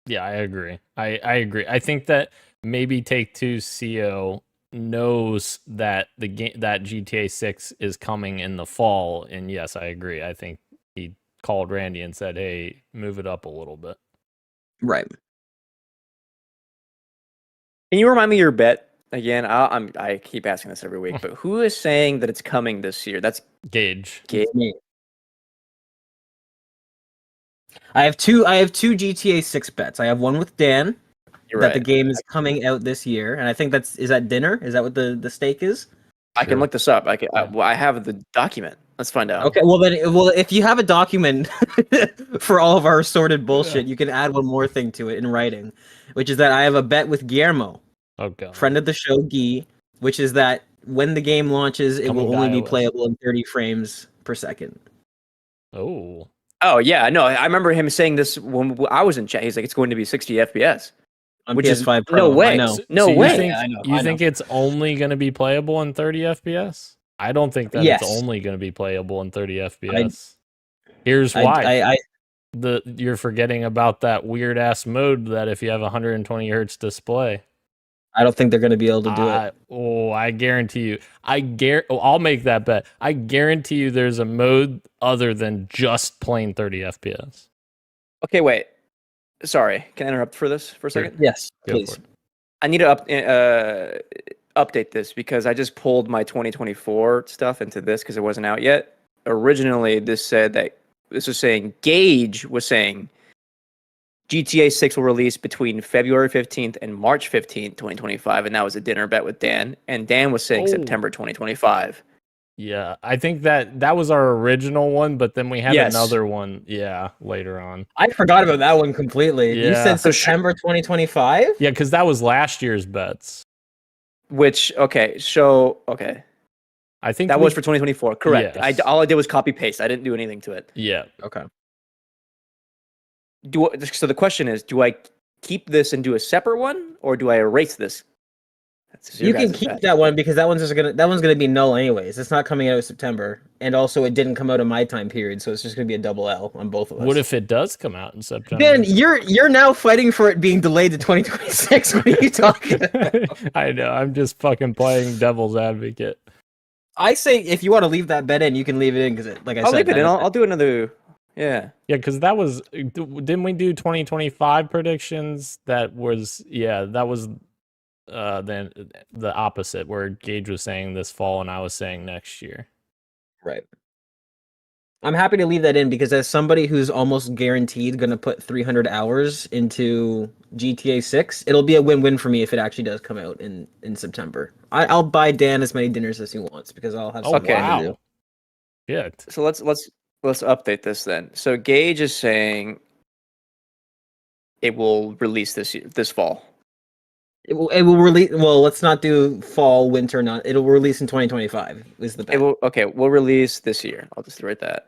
Yeah, I agree. I agree. I think that maybe Take-Two's CEO knows that the game that GTA 6 is coming in the fall, and yes, I agree. I think he called Randy and said, "Hey, move it up a little bit." Right. Can you remind me your bet again? I keep asking this every week, but who is saying that it's coming this year? That's Gage. It's me. I have two GTA 6 bets. I have one with Dan You're that right. the game is coming out this year, and I think is that dinner? Is that what the stake is? I can Sure. look this up. Yeah. I have the document. Let's find out. Okay, well if you have a document for all of our assorted bullshit, you can add one more thing to it in writing, which is that I have a bet with Guillermo, Oh god. friend of the show, Guy, which is that when the game launches, it Coming will only be iOS. playable in 30 frames per second. Oh. Oh yeah, no, I remember him saying this when I was in chat. He's like, it's going to be 60 FPS. On Which is- PS5 Pro. no way. I know. No you way. think, Yeah, I know, you I think it's only going to be playable in 30 FPS? I don't think that Yes. it's only going to be playable in 30 FPS. Here's why. I You're forgetting about that weird ass mode that if you have a 120 hertz display. don't think they're going to be able to do it. I guarantee you. I'll make that bet. I guarantee you there's a mode other than just plain 30 FPS. Okay, wait. Sorry, can I interrupt for this for a second? Yes, Go please. for it. I need to update this because I just pulled my 2024 stuff into this because it wasn't out yet. Originally, this was saying Gage was saying GTA 6 will release between February 15th and March 15th, 2025, and that was a dinner bet with Dan. And Dan was saying Oh. September 2025. Yeah, I think that was our original one, but then we had Yes. another one, later on. I forgot about that one completely. You Yeah. said September 2025? Yeah, because that was last year's bets. Which okay, I think that was for 2024. Correct. Yes. All I did was copy paste. I didn't do anything to it. Yeah. Okay. So the question is, do I keep this and do a separate one, or do I erase this? That's your You can guys' keep bet. that one because that one's gonna be null anyways. It's not coming out in September, and also it didn't come out in my time period, so it's just gonna be a double L on both of us. What if it does come out in September? Dan, you're now fighting for it being delayed to 2026. What are you talking about? I know. I'm just fucking playing devil's advocate. I say if you want to leave that bet in, you can leave it in because, like I I'll said, leave it that in. is- I'll do another. Yeah. Yeah, because that was didn't we do 2025 predictions? That was then the opposite where Gage was saying this fall and I was saying next year. right. I'm happy to leave that in because as somebody who's almost guaranteed going to put 300 hours into GTA 6, it'll be a win-win for me if it actually does come out in September. I'll buy Dan as many dinners as he wants because I'll have something Okay. to do. Yeah. So let's update this then. So Gage is saying it will release this fall. It will release. Well, let's not do fall, winter. Not. It'll release in 2025. Is the bet. We'll release this year. I'll just write that,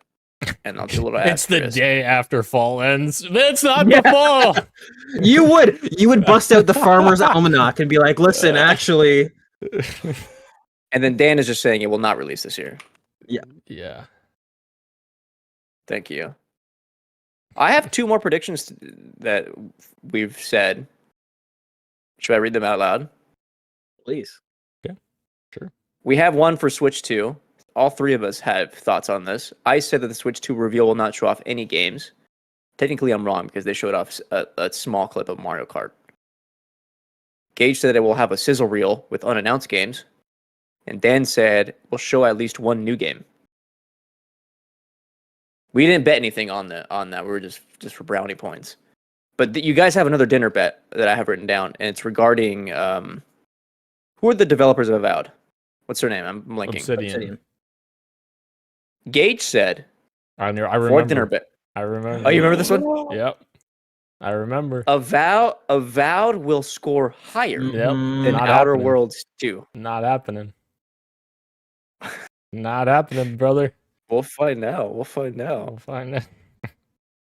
and I'll do a little. It's the asterisk. day after fall ends. It's not Yeah. the fall. You would bust out the Farmer's Almanac and be like, "Listen, actually." And then Dan is just saying it will not release this year. Yeah. Thank you. I have two more predictions that we've said. Should I read them out loud? Please. We have one for Switch 2. All three of us have thoughts on this. I said that the Switch 2 reveal will not show off any games. Technically, I'm wrong because they showed off a small clip of Mario Kart. Gage said it will have a sizzle reel with unannounced games. And Dan said we'll show at least one new game. We didn't bet anything on that. We were just for brownie points. But you guys have another dinner bet that I have written down, and it's regarding who are the developers of Avowed? What's their name? I'm blanking. Obsidian. Gage said I for remember. dinner bet. I remember. Oh, you remember this one? Yep. I remember. Avowed will score higher Yep. than Not Outer happening. Worlds 2. Not happening. Not happening, brother. We'll find out. We'll find out. I'll find it.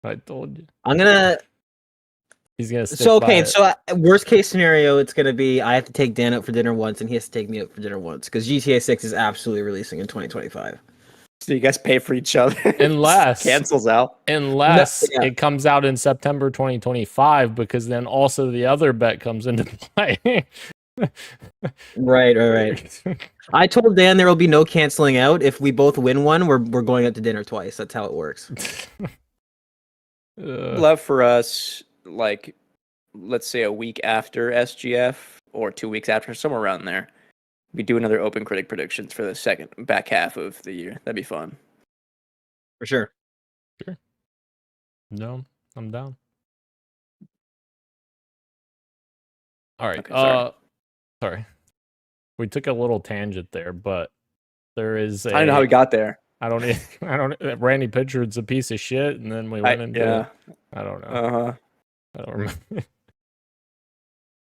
I told you. I'm gonna. He's gonna stick So by okay, it. so worst case scenario, it's gonna be I have to take Dan out for dinner once, and he has to take me out for dinner once because GTA 6 is absolutely releasing in 2025. So you guys pay for each other. Unless- cancels out. Unless No, yeah. it comes out in September 2025, because then also the other bet comes into play. Right. I told Dan there will be no canceling out. If we both win one, we're going out to dinner twice. That's how it works. Love for us, like, let's say a week after SGF or 2 weeks after, somewhere around there. We do another open critic predictions for the second back half of the year. That'd be fun. For sure. No, I'm down. All right. Okay, sorry. We took a little tangent there, but there is I don't know how we got there. I don't. Randy Pitchford's a piece of shit, and then we went into. Yeah. I don't know. Uh-huh. I don't remember.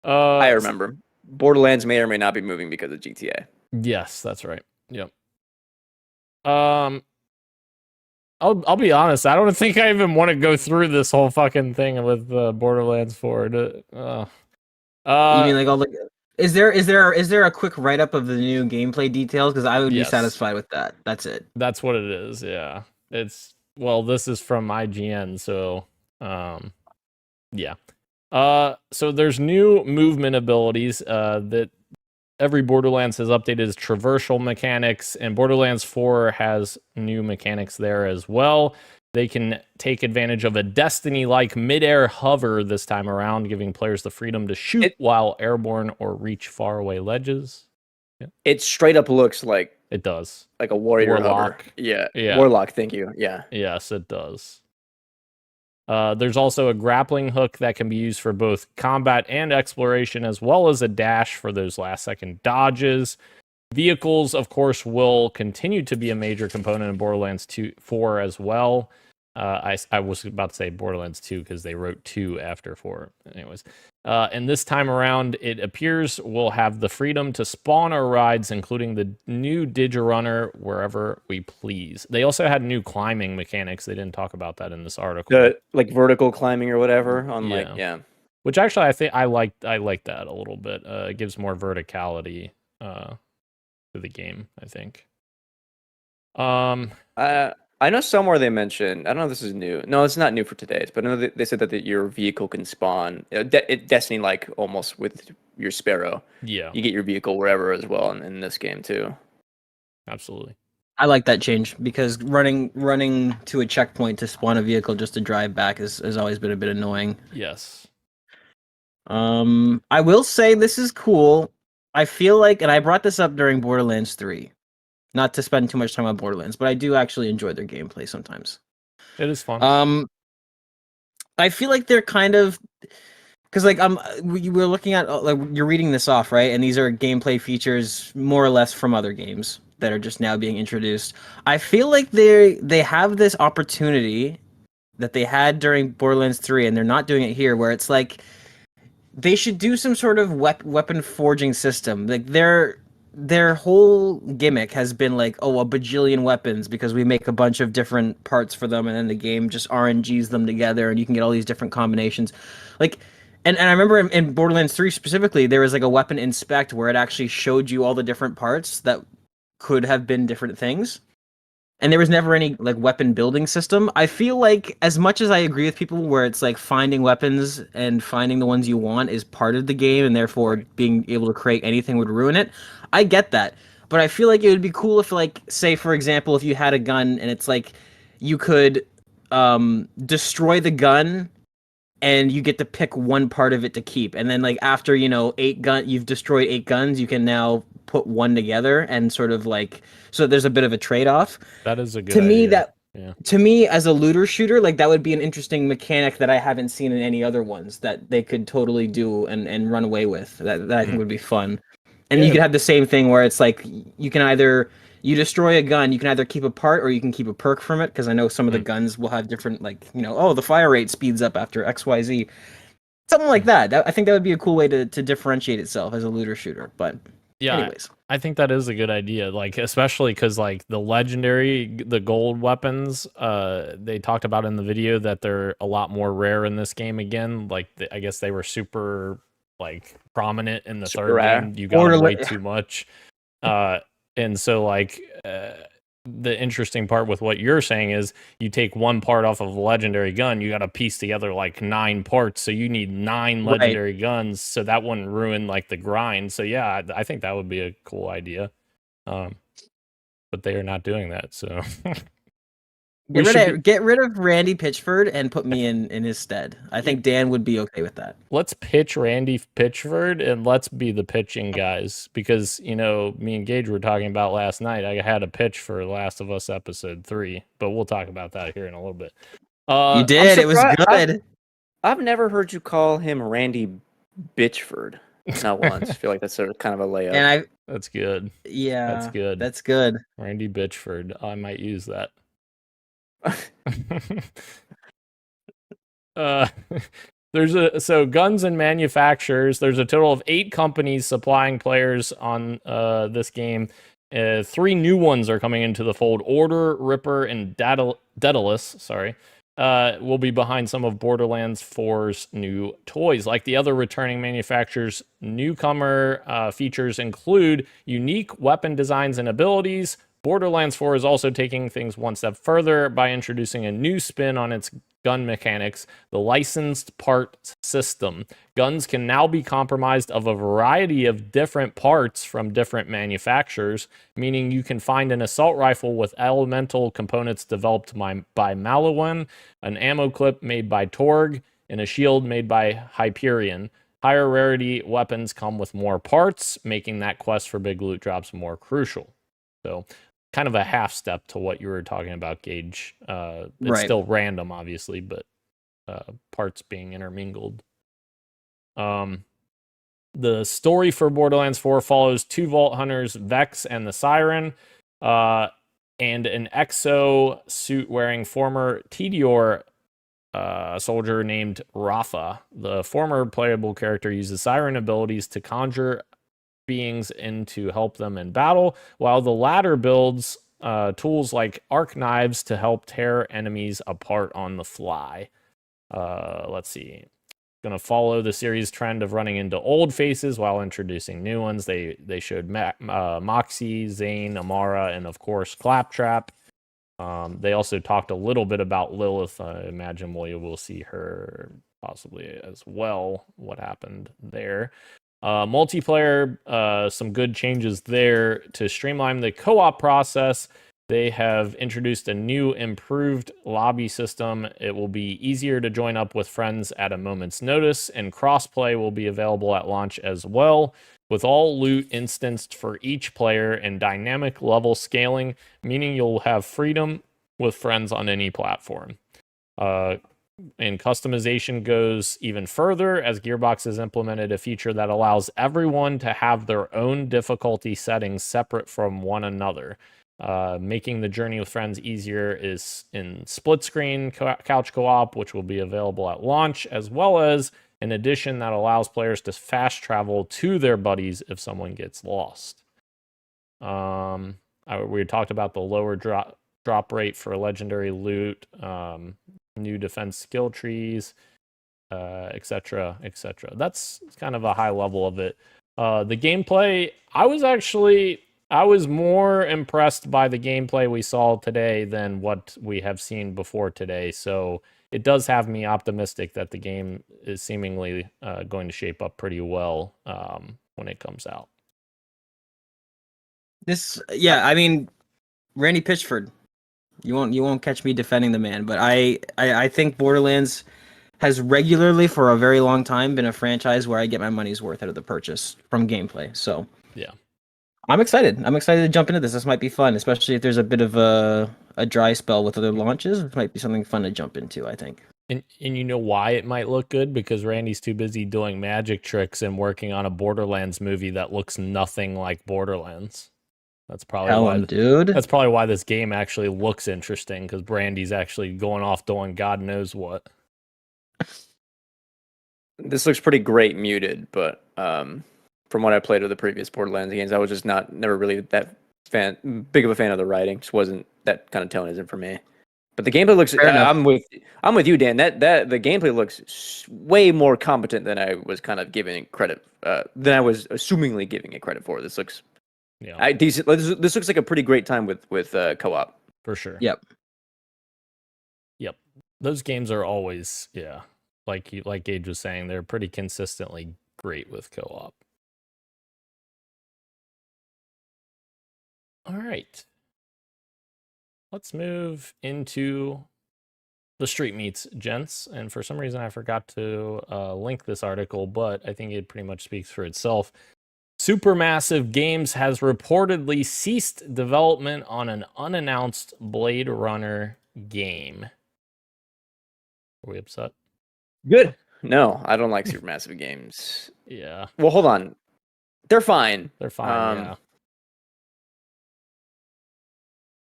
I remember. Borderlands may or may not be moving because of GTA. Yes, that's right. Yep. I'll be honest. I don't think I even want to go through this whole fucking thing with Borderlands 4. You mean like all the? Is there a quick write up of the new gameplay details? Because I would Yes. be satisfied with that. That's it. That's what it is. Yeah. This is from IGN, so yeah. So there's new movement abilities that every Borderlands has updated as traversal mechanics, and Borderlands 4 has new mechanics there as well. They can take advantage of a Destiny-like mid-air hover this time around, giving players the freedom to shoot while airborne or reach faraway ledges. It straight up looks like It does. a warrior Warlock. hover. Yeah. Yeah. Warlock, thank you. Yeah. Yes, it does. There's also a grappling hook that can be used for both combat and exploration, as well as a dash for those last-second dodges. Vehicles, of course, will continue to be a major component in Borderlands 4 as well. I was about to say Borderlands 2 because they wrote 2 after 4. Anyways. And this time around, it appears we'll have the freedom to spawn our rides, including the new Digirunner, wherever we please. They also had new climbing mechanics. They didn't talk about that in this article. The like vertical climbing or whatever on Which actually I think I like that a little bit. It gives more verticality to the game, I think. I know somewhere they mentioned, I don't know if this is new. No, it's not new for today's, but I know they said that your vehicle can spawn, Destiny like almost with your Sparrow. Yeah, You get your vehicle wherever as well in this game too. absolutely. I like that change because running to a checkpoint to spawn a vehicle just to drive back has always been a bit annoying. Yes. I will say this is cool. I feel like, and I brought this up during Borderlands 3. Not to spend too much time on Borderlands, but I do actually enjoy their gameplay sometimes. It is fun. I feel like they're kind of because like we're looking at like you're reading this off, right? And these are gameplay features more or less from other games that are just now being introduced. I feel like they have this opportunity that they had during Borderlands 3 and they're not doing it here, where it's like they should do some sort of weapon forging system. Like their whole gimmick has been like, oh, a bajillion weapons because we make a bunch of different parts for them and then the game just RNGs them together and you can get all these different combinations. Like, and I remember in Borderlands 3 specifically, there was like a weapon inspect where it actually showed you all the different parts that could have been different things. And there was never any like weapon building system. I feel like as much as I agree with people where it's like finding weapons and finding the ones you want is part of the game and therefore being able to create anything would ruin it. I get that. But I feel like it would be cool if like, say for example, if you had a gun and it's like you could destroy the gun and you get to pick one part of it to keep. And then like after, you've destroyed 8 guns, you can now put one together and sort of like, so there's a bit of a trade-off. That is a good to me idea. To me as a looter shooter, like that would be an interesting mechanic that I haven't seen in any other ones that they could totally do and run away with that I think would be fun. And you could have the same thing where it's like you can either You destroy a gun, you can either keep a part or you can keep a perk from it, because I know some of the guns will have different, like, the fire rate speeds up after XYZ. Something like that. I think that would be a cool way to differentiate itself as a looter shooter. But anyways. I think that is a good idea, like especially because like the gold weapons, they talked about in the video that they're a lot more rare in this game again. Like I guess they were super like prominent in the third game. You got them way too much, and so like the interesting part with what you're saying is you take one part off of a legendary gun, you got to piece together like 9 parts, so you need 9 legendary guns, so that wouldn't ruin like the grind. So yeah, I think that would be a cool idea, but they are not doing that. So get rid of Randy Pitchford and put me in his stead. I think Dan would be okay with that. Let's pitch Randy Pitchford and let's be the pitching guys, because me and Gage were talking about last night. I had a pitch for Last of Us episode 3, but we'll talk about that here in a little bit. You did. It was good. I've never heard you call him Randy Bitchford. Not once. I feel like that's kind of a layup. That's good. Yeah, that's good. That's good. Randy Bitchford. I might use that. So guns and manufacturers, there's a total of 8 companies supplying players on this game. 3 new ones are coming into the fold. Order, Ripper, and Daedalus, will be behind some of Borderlands 4's new toys. Like the other returning manufacturers, newcomer features include unique weapon designs and abilities. Borderlands 4 is also taking things one step further by introducing a new spin on its gun mechanics, the licensed part system. Guns can now be comprised of a variety of different parts from different manufacturers, meaning you can find an assault rifle with elemental components developed by Malouin, an ammo clip made by Torg, and a shield made by Hyperion. Higher rarity weapons come with more parts, making that quest for big loot drops more crucial. So kind of a half step to what you were talking about, Gage. It's still random, obviously, but parts being intermingled. The story for Borderlands 4 follows 2 Vault Hunters, Vex and the Siren, and an exo suit wearing former Tediore soldier named Rafa. The former playable character uses Siren abilities to conjure beings in to help them in battle, while the latter builds tools like arc knives to help tear enemies apart on the fly. Let's see. Going to follow the series trend of running into old faces while introducing new ones. They showed Moxie, Zane, Amara, and of course Claptrap. They also talked a little bit about Lilith. I imagine we'll see her possibly as well. What happened there? Multiplayer, some good changes there to streamline the co-op process. They have introduced a new improved lobby system. It will be easier to join up with friends at a moment's notice, and crossplay will be available at launch as well, with all loot instanced for each player and dynamic level scaling, meaning you'll have freedom with friends on any platform. And customization goes even further, as Gearbox has implemented a feature that allows everyone to have their own difficulty settings separate from one another. Making the journey with friends easier is in split screen couch co-op, which will be available at launch, as well as an addition that allows players to fast travel to their buddies if someone gets lost. We talked about the lower drop rate for legendary loot, new defense skill trees, etc., etc. That's kind of a high level of it. The gameplay, I was more impressed by the gameplay we saw today than what we have seen before today. So it does have me optimistic that the game is seemingly going to shape up pretty well when it comes out. I mean, Randy Pitchford. You won't catch me defending the man, but I think Borderlands has regularly for a very long time been a franchise where I get my money's worth out of the purchase from gameplay. So yeah, I'm excited. I'm excited to jump into this. This might be fun, especially if there's a bit of a dry spell with other launches. It might be something fun to jump into, I think. And you know why it might look good? Because Randy's too busy doing magic tricks and working on a Borderlands movie that looks nothing like Borderlands. That's probably Tell why. him, dude. That's probably why this game actually looks interesting, because Brandy's actually going off doing God knows what. This looks pretty great muted, but from what I played with the previous Borderlands games, I was just never really that big of a fan of the writing. Just wasn't that kind of tone isn't for me. But the gameplay looks. Fair enough. I'm with you, Dan. That the gameplay looks way more competent than I was kind of giving credit. Than I was assumingly giving it credit for. This looks. Yeah, Decent. This looks like a pretty great time with co-op. for sure. Yep. Yep. Those games are always, yeah, like Gage was saying, they're pretty consistently great with co-op. All right. Let's move into the street meets, gents. And for some reason, I forgot to link this article, but I think it pretty much speaks for itself. Supermassive Games has reportedly ceased development on an unannounced Blade Runner game. Are we upset? Good. No, I don't like Supermassive games. Yeah, Well, hold on. They're fine. they're fine. Um,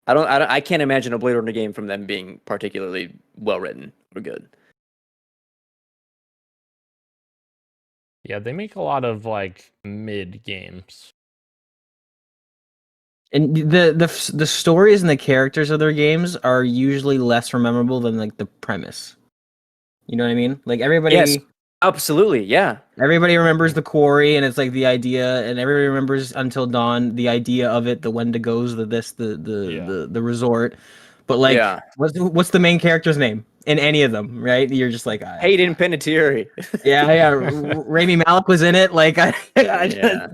I can't imagine a Blade Runner game from them being particularly well written or good. Yeah, they make a lot of like mid games. And the stories and the characters of their games are usually less memorable than like the premise. You know what I mean? Like everybody, Yes. Absolutely, yeah. everybody remembers the quarry, and it's like the idea, and everybody remembers Until Dawn, the idea of it, the Wendigos, the resort. But like, Yeah. what's the main character's name in any of them? Right? You're just like, Hayden Panettiere. yeah. Rami Malek was in it. Like, Yeah.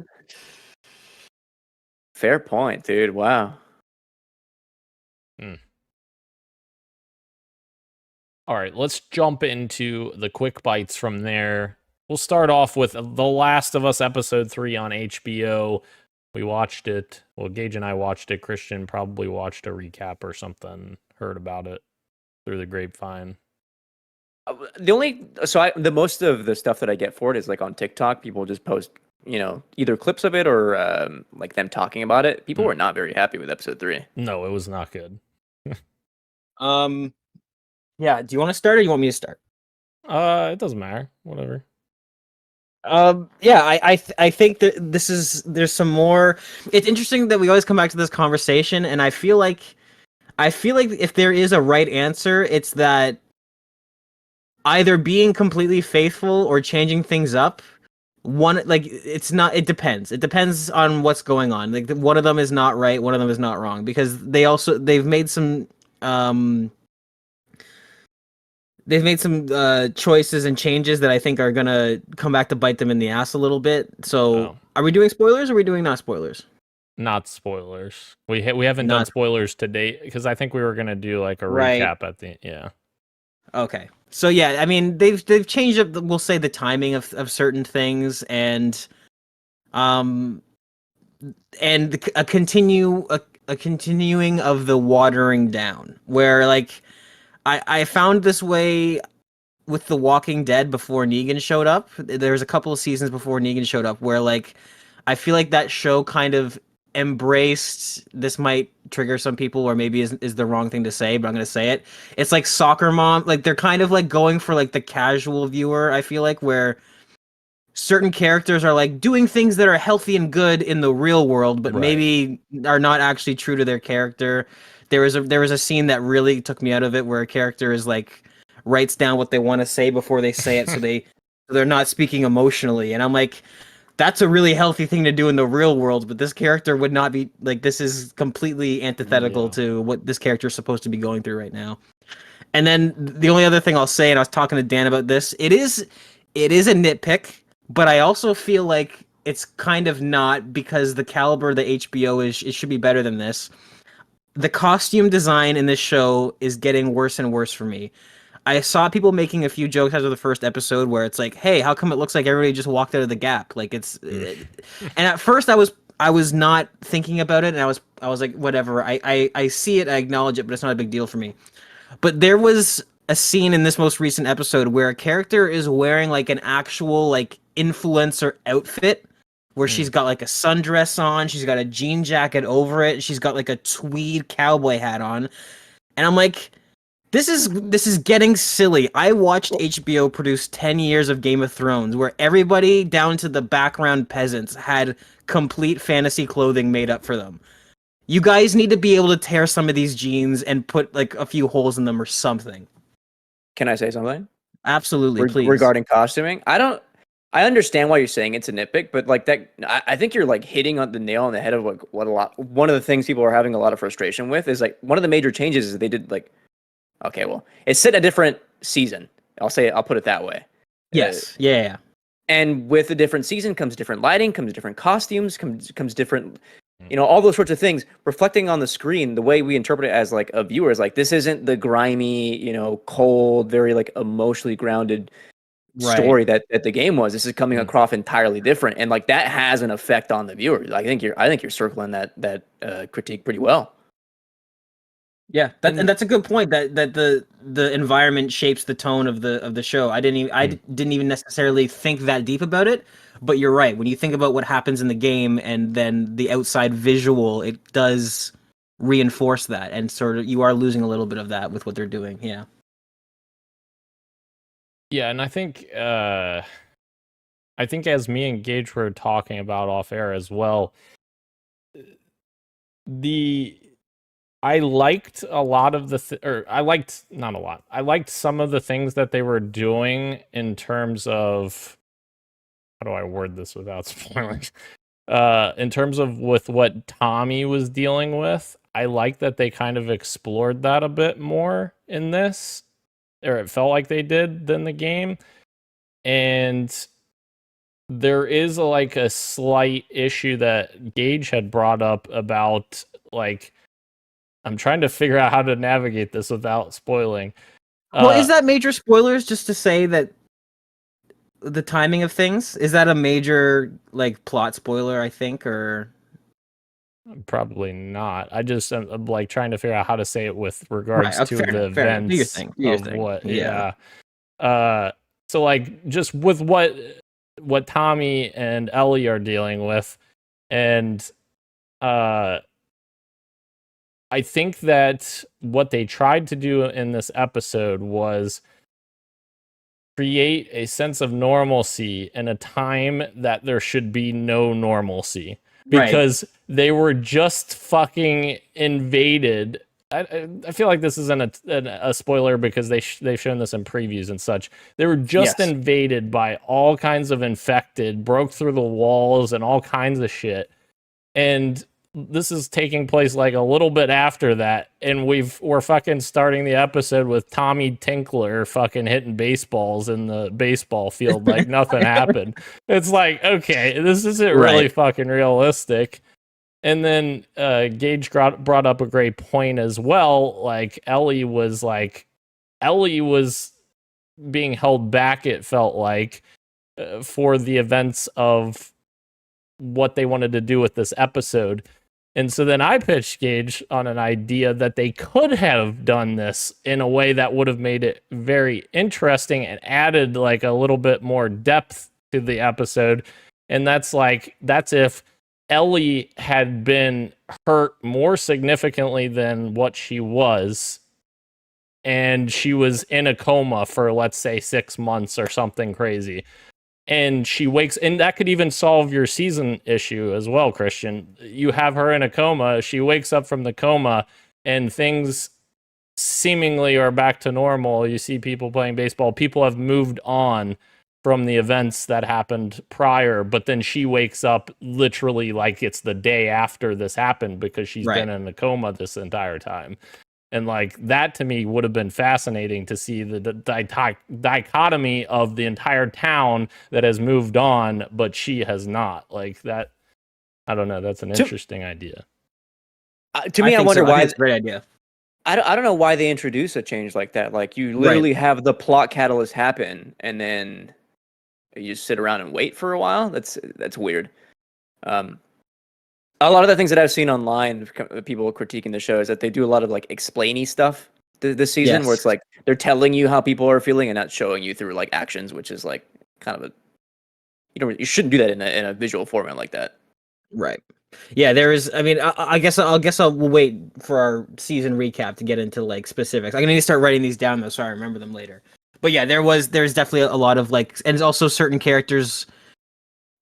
Fair point, dude. Wow. All right, let's jump into the quick bites from there. We'll start off with The Last of Us Episode 3 on HBO. We watched it. Well, Gage and I watched it. Christian probably watched a recap or something, heard about it through the grapevine. The most of the stuff that I get for it is like on TikTok. People just post, either clips of it or like them talking about it. People were not very happy with episode 3. No, it was not good. Yeah. Do you want to start, or you want me to start? It doesn't matter. Whatever. Yeah, I think that there's some more. It's interesting that we always come back to this conversation, and I feel like if there is a right answer, it's that either being completely faithful or changing things up. It depends. It depends on what's going on. Like one of them is not right, one of them is not wrong, because they've made some choices and changes that I think are gonna come back to bite them in the ass a little bit. So, Are we doing spoilers or are we doing not spoilers? Not spoilers. We haven't done spoilers to date because I think we were gonna do like a recap at the Okay. So yeah, I mean they've changed up. We'll say the timing of certain things and a continuing of the watering down where like. I found this way with The Walking Dead before Negan showed up. There was a couple of seasons before Negan showed up where, like, I feel like that show kind of embraced, this might trigger some people or maybe is the wrong thing to say, but I'm going to say it. It's like Soccer Mom. Like, they're kind of, like, going for, like, the casual viewer, I feel like, where certain characters are, like, doing things that are healthy and good in the real world, but maybe are not actually true to their character. There was a scene that really took me out of it where a character is like writes down what they want to say before they say it, so they're not speaking emotionally. And I'm like, that's a really healthy thing to do in the real world, but this character would not be like. This is completely antithetical to what this character is supposed to be going through right now. And then the only other thing I'll say, and I was talking to Dan about this, it is a nitpick, but I also feel like it's kind of not, because the caliber of the HBO it should be better than this. The costume design in this show is getting worse and worse for me. I saw people making a few jokes after the first episode where it's like, "Hey, how come it looks like everybody just walked out of the Gap?" Like and at first I was not thinking about it, and I was like, whatever. I see it, I acknowledge it, but it's not a big deal for me. But there was a scene in this most recent episode where a character is wearing like an actual like influencer outfit, where she's got like a sundress on, she's got a jean jacket over it, she's got like a tweed cowboy hat on, and I'm like, this is getting silly. I watched HBO produce 10 years of Game of Thrones, where everybody down to the background peasants had complete fantasy clothing made up for them. You guys need to be able to tear some of these jeans and put like a few holes in them or something. Can I say something? Absolutely, please. Regarding costuming, I understand why you're saying it's a nitpick, but like that, I think you're like hitting on the nail on the head of like one of the things people are having a lot of frustration with is like one of the major changes is they did like, okay, well, it's set in a different season. I'll put it that way. Yes. Yeah. And with a different season comes different lighting, comes different costumes, comes different, all those sorts of things reflecting on the screen. The way we interpret it as like a viewer is like, this isn't the grimy, cold, very like emotionally grounded story that the game was. This is coming across entirely different, and like that has an effect on the viewer. I think you're circling that critique pretty well. Yeah, and that's a good point. That the environment shapes the tone of the show. I didn't even necessarily think that deep about it, but you're right. When you think about what happens in the game and then the outside visual, it does reinforce that, and sort of you are losing a little bit of that with what they're doing. Yeah. Yeah, and I think as me and Gage were talking about off air as well, I liked a lot of I liked some of the things that they were doing in terms of, how do I word this without spoiling? In terms of with what Tommy was dealing with, I like that they kind of explored that a bit more in this, or it felt like they did, than the game. And there is a slight issue that Gage had brought up about, like, I'm trying to figure out how to navigate this without spoiling. Well, is that major spoilers just to say that the timing of things? Is that a major like plot spoiler, I think, or probably not? I just am like trying to figure out how to say it with regards to fair the enough, fair enough. events Do your thing. Do your thing. what Yeah. So like just with what Tommy and Ellie are dealing with, and I think that what they tried to do in this episode was create a sense of normalcy in a time that there should be no normalcy, because they were just fucking invaded. I feel like this isn't a spoiler because they've shown this in previews and such. They were just invaded by all kinds of infected, broke through the walls and all kinds of shit. And this is taking place like a little bit after that, and we're fucking starting the episode with Tommy Tinkler fucking hitting baseballs in the baseball field like nothing happened. It's like, okay, this isn't really fucking realistic. And then Gage brought up a great point as well. Like Ellie was being held back, it felt like, for the events of what they wanted to do with this episode. And so then I pitched Gage on an idea that they could have done this in a way that would have made it very interesting and added like a little bit more depth to the episode. And that's if Ellie had been hurt more significantly than what she was, and she was in a coma for, let's say, 6 months or something crazy. And she wakes, and that could even solve your season issue as well, Christian. You have her in a coma, she wakes up from the coma, and things seemingly are back to normal. You see people playing baseball. People have moved on from the events that happened prior, but then she wakes up literally like it's the day after this happened because she's been in a coma this entire time. And like that to me would have been fascinating to see the dichotomy of the entire town that has moved on, but she has not. Like that, I don't know. That's an interesting idea. To me, I wonder why. It's a great idea. I don't know why they introduce a change like that. Like you literally have the plot catalyst happen, and then you just sit around and wait for a while. That's weird. A lot of the things that I've seen online, people critiquing the show, is that they do a lot of like explainy stuff this season, where it's like they're telling you how people are feeling and not showing you through like actions, which is like kind of you shouldn't do that in a visual format like that. Right. Yeah, there is. I mean, I guess I'll wait for our season recap to get into like specifics. I'm gonna need to start writing these down though, so I remember them later. But yeah, there's definitely a lot of like, and also certain characters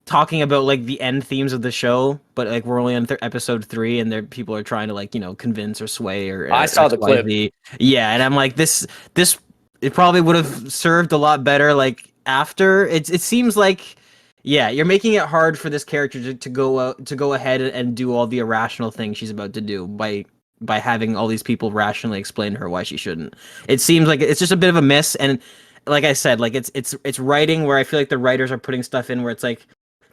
talking about like the end themes of the show, but like we're only on episode 3, and there people are trying to like convince or sway or. I saw the clip. Yeah, and I'm like this it probably would have served a lot better like after. It seems like. Yeah, you're making it hard for this character to go ahead and do all the irrational things she's about to do by having all these people rationally explain to her why she shouldn't. It seems like it's just a bit of a miss, and like I said, like it's writing where I feel like the writers are putting stuff in where it's like,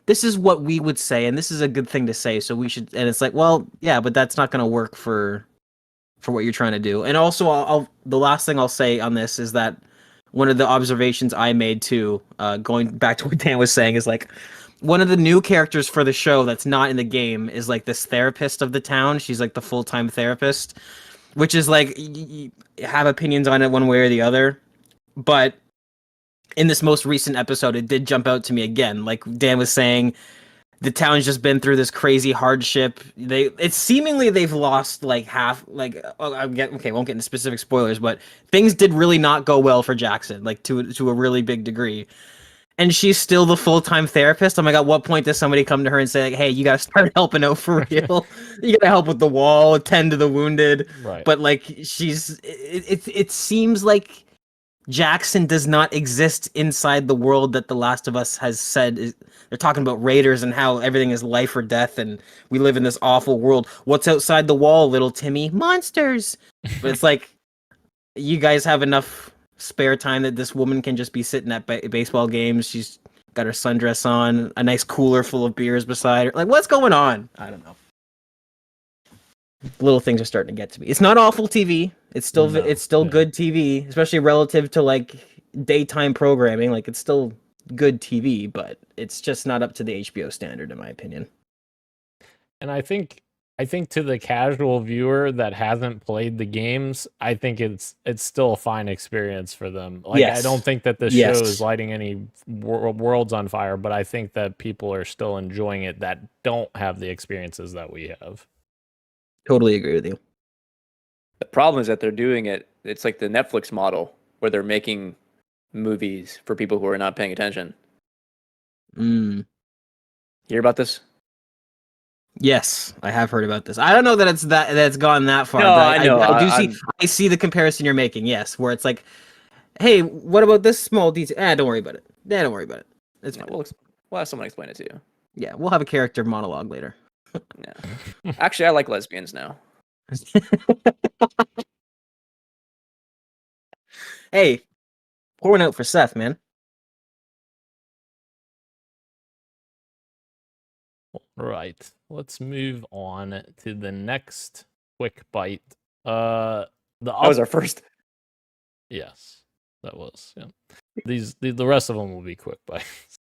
this is what we would say, and this is a good thing to say, so we should. And it's like, well, yeah, but that's not going to work for what you're trying to do. And also, the last thing I'll say on this is that. One of the observations I made too, going back to what Dan was saying, is like one of the new characters for the show that's not in the game is like this therapist of the town. She's like the full-time therapist, which is like you have opinions on it one way or the other. But in this most recent episode, it did jump out to me again. Like Dan was saying, the town's just been through this crazy hardship. It's seemingly they've lost like half. Like, won't get into specific spoilers, but things did really not go well for Jackson, like to a really big degree. And she's still the full-time therapist. I'm like, at what point does somebody come to her and say, like, "Hey, you gotta start helping out for real. You gotta help with the wall, attend to the wounded." Right. But like, it seems like Jackson does not exist inside the world that The Last of Us has said. They're talking about raiders and how everything is life or death, and we live in this awful world. What's outside the wall, little Timmy? Monsters! But it's like, you guys have enough spare time that this woman can just be sitting at baseball games. She's got her sundress on, a nice cooler full of beers beside her. Like, what's going on? I don't know. Little things are starting to get to me. It's not awful TV. It's still good TV, especially relative to like daytime programming. Like, it's still good TV, but it's just not up to the HBO standard, in my opinion. And I think to the casual viewer that hasn't played the games, I think it's still a fine experience for them. Like, Yes. I don't think that this show is lighting any worlds on fire, but I think that people are still enjoying it that don't have the experiences that we have. Totally agree with you. The problem is that they're doing it. It's like the Netflix model where they're making movies for people who are not paying attention. Hear about this? Yes, I have heard about this. I don't know that it's gone that far. No, but I know. I see the comparison you're making. Yes, where it's like, hey, what about this small detail? Don't worry about it. Don't worry about it. It's fine. We'll have someone explain it to you. Yeah, we'll have a character monologue later. Yeah. Actually, I like lesbians now. Hey, pour one out for Seth, man. Right. Let's move on to the next quick bite. That was our first. Yes, that was. Yeah. The rest of them will be quick bites.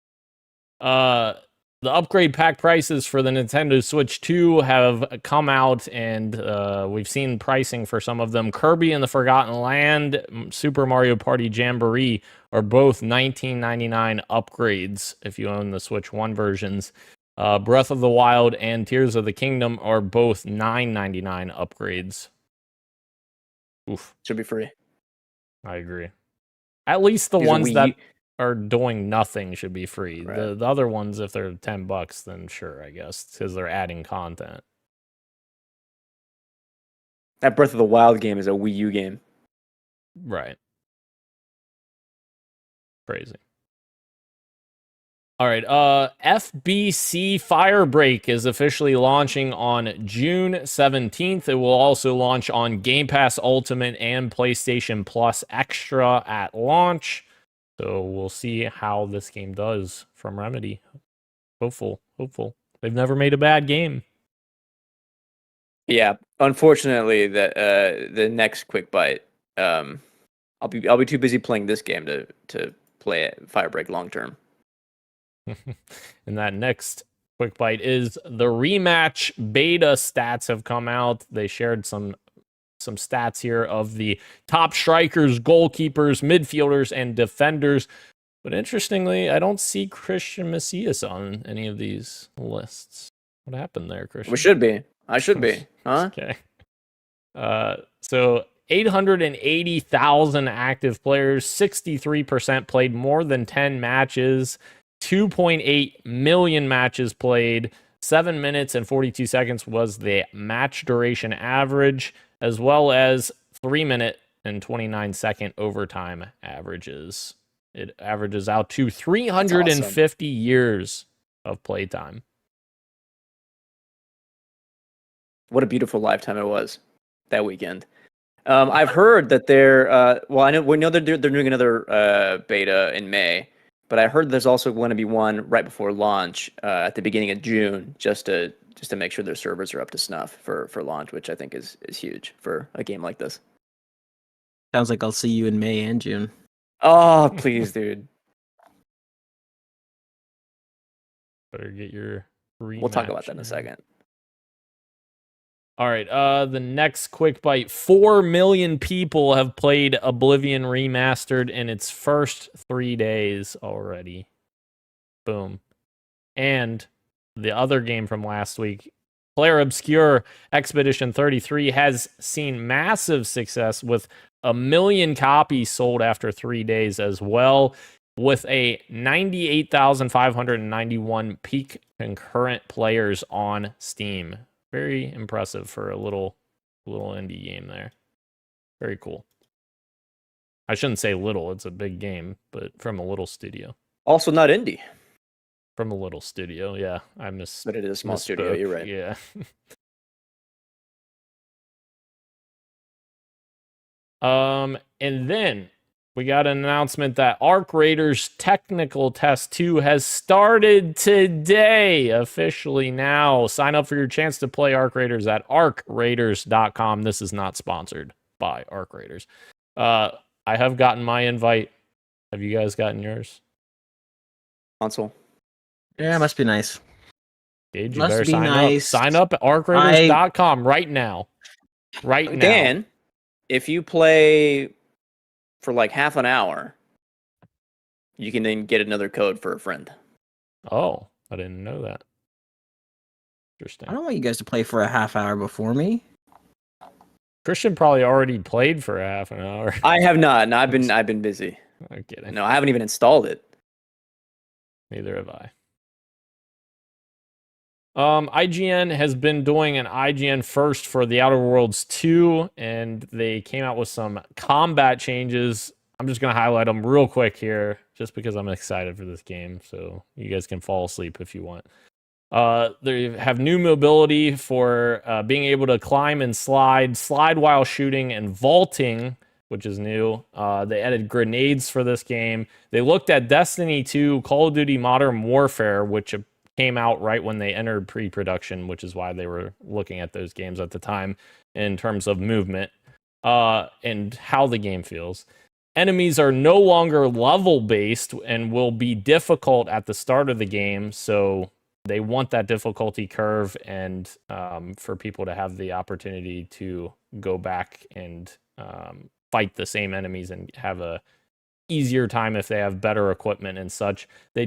The upgrade pack prices for the Nintendo Switch 2 have come out, and we've seen pricing for some of them. Kirby and the Forgotten Land, Super Mario Party Jamboree are both $19.99 upgrades if you own the Switch 1 versions. Breath of the Wild and Tears of the Kingdom are both $9.99 upgrades. Oof. Should be free. I agree. At least the ones that are doing nothing should be free. Right. The other ones, if they're $10, then sure, I guess, because they're adding content. That Breath of the Wild game is a Wii U game. Right. Crazy. All right, FBC Firebreak is officially launching on June 17th. It will also launch on Game Pass Ultimate and PlayStation Plus Extra at launch. So we'll see how this game does from Remedy. Hopeful. They've never made a bad game. Yeah, unfortunately, the next quick bite, I'll be too busy playing this game to play it Firebreak long term. And that next quick bite is the rematch beta stats have come out. They shared some stats here of the top strikers, goalkeepers, midfielders, and defenders. But interestingly, I don't see Christian Macias on any of these lists. What happened there, Christian? We should be. I should be. Huh? Okay. So 880,000 active players, 63% played more than 10 matches, 2.8 million matches played, 7 minutes and 42 seconds was the match duration average, as well as 3-minute and 29-second overtime averages. It averages out to 350 years of playtime. What a beautiful lifetime it was that weekend. I've heard that we know they're doing another beta in May, but I heard there's also going to be one right before launch at the beginning of June, just to make sure their servers are up to snuff for launch, which I think is huge for a game like this. Sounds like I'll see you in May and June. Oh, please, dude. Better get your We'll talk about that in a second. All right, the next quick bite. 4 million people have played Oblivion Remastered in its first 3 days already. Boom. And the other game from last week, Clair Obscur Expedition 33, has seen massive success with 1 million copies sold after 3 days as well, with a 98,591 peak concurrent players on Steam. Very impressive for a little indie game there. Very cool. I shouldn't say little, it's a big game, but from a little studio. Also not indie. From a little studio, yeah. But it is a small studio, you're right. Yeah. And then we got an announcement that Arc Raiders Technical Test 2 has started today, officially now. Sign up for your chance to play Arc Raiders at arcraiders.com. This is not sponsored by Arc Raiders. I have gotten my invite. Have you guys gotten yours? Console. Yeah, must be nice. Gage, you Must better be sign nice. up. Sign up at arcraiders.com right now. Right now. Dan, if you play for like half an hour, you can then get another code for a friend. Oh, I didn't know that. Interesting. I don't want you guys to play for a half hour before me. Christian probably already played for a half an hour. I have not. No, I've been busy. I'm kidding. No, I haven't even installed it. Neither have I. IGN has been doing an IGN first for The Outer Worlds 2, and they came out with some combat changes. I'm just going to highlight them real quick here, just because I'm excited for this game, so you guys can fall asleep if you want. They have new mobility for being able to climb and slide while shooting, and vaulting, which is new. They added grenades for this game. They looked at Destiny 2, Call of Duty Modern Warfare, which came out right when they entered pre-production, which is why they were looking at those games at the time in terms of movement and how the game feels. Enemies are no longer level-based and will be difficult at the start of the game, so they want that difficulty curve and for people to have the opportunity to go back and fight the same enemies and have a easier time if they have better equipment and such. They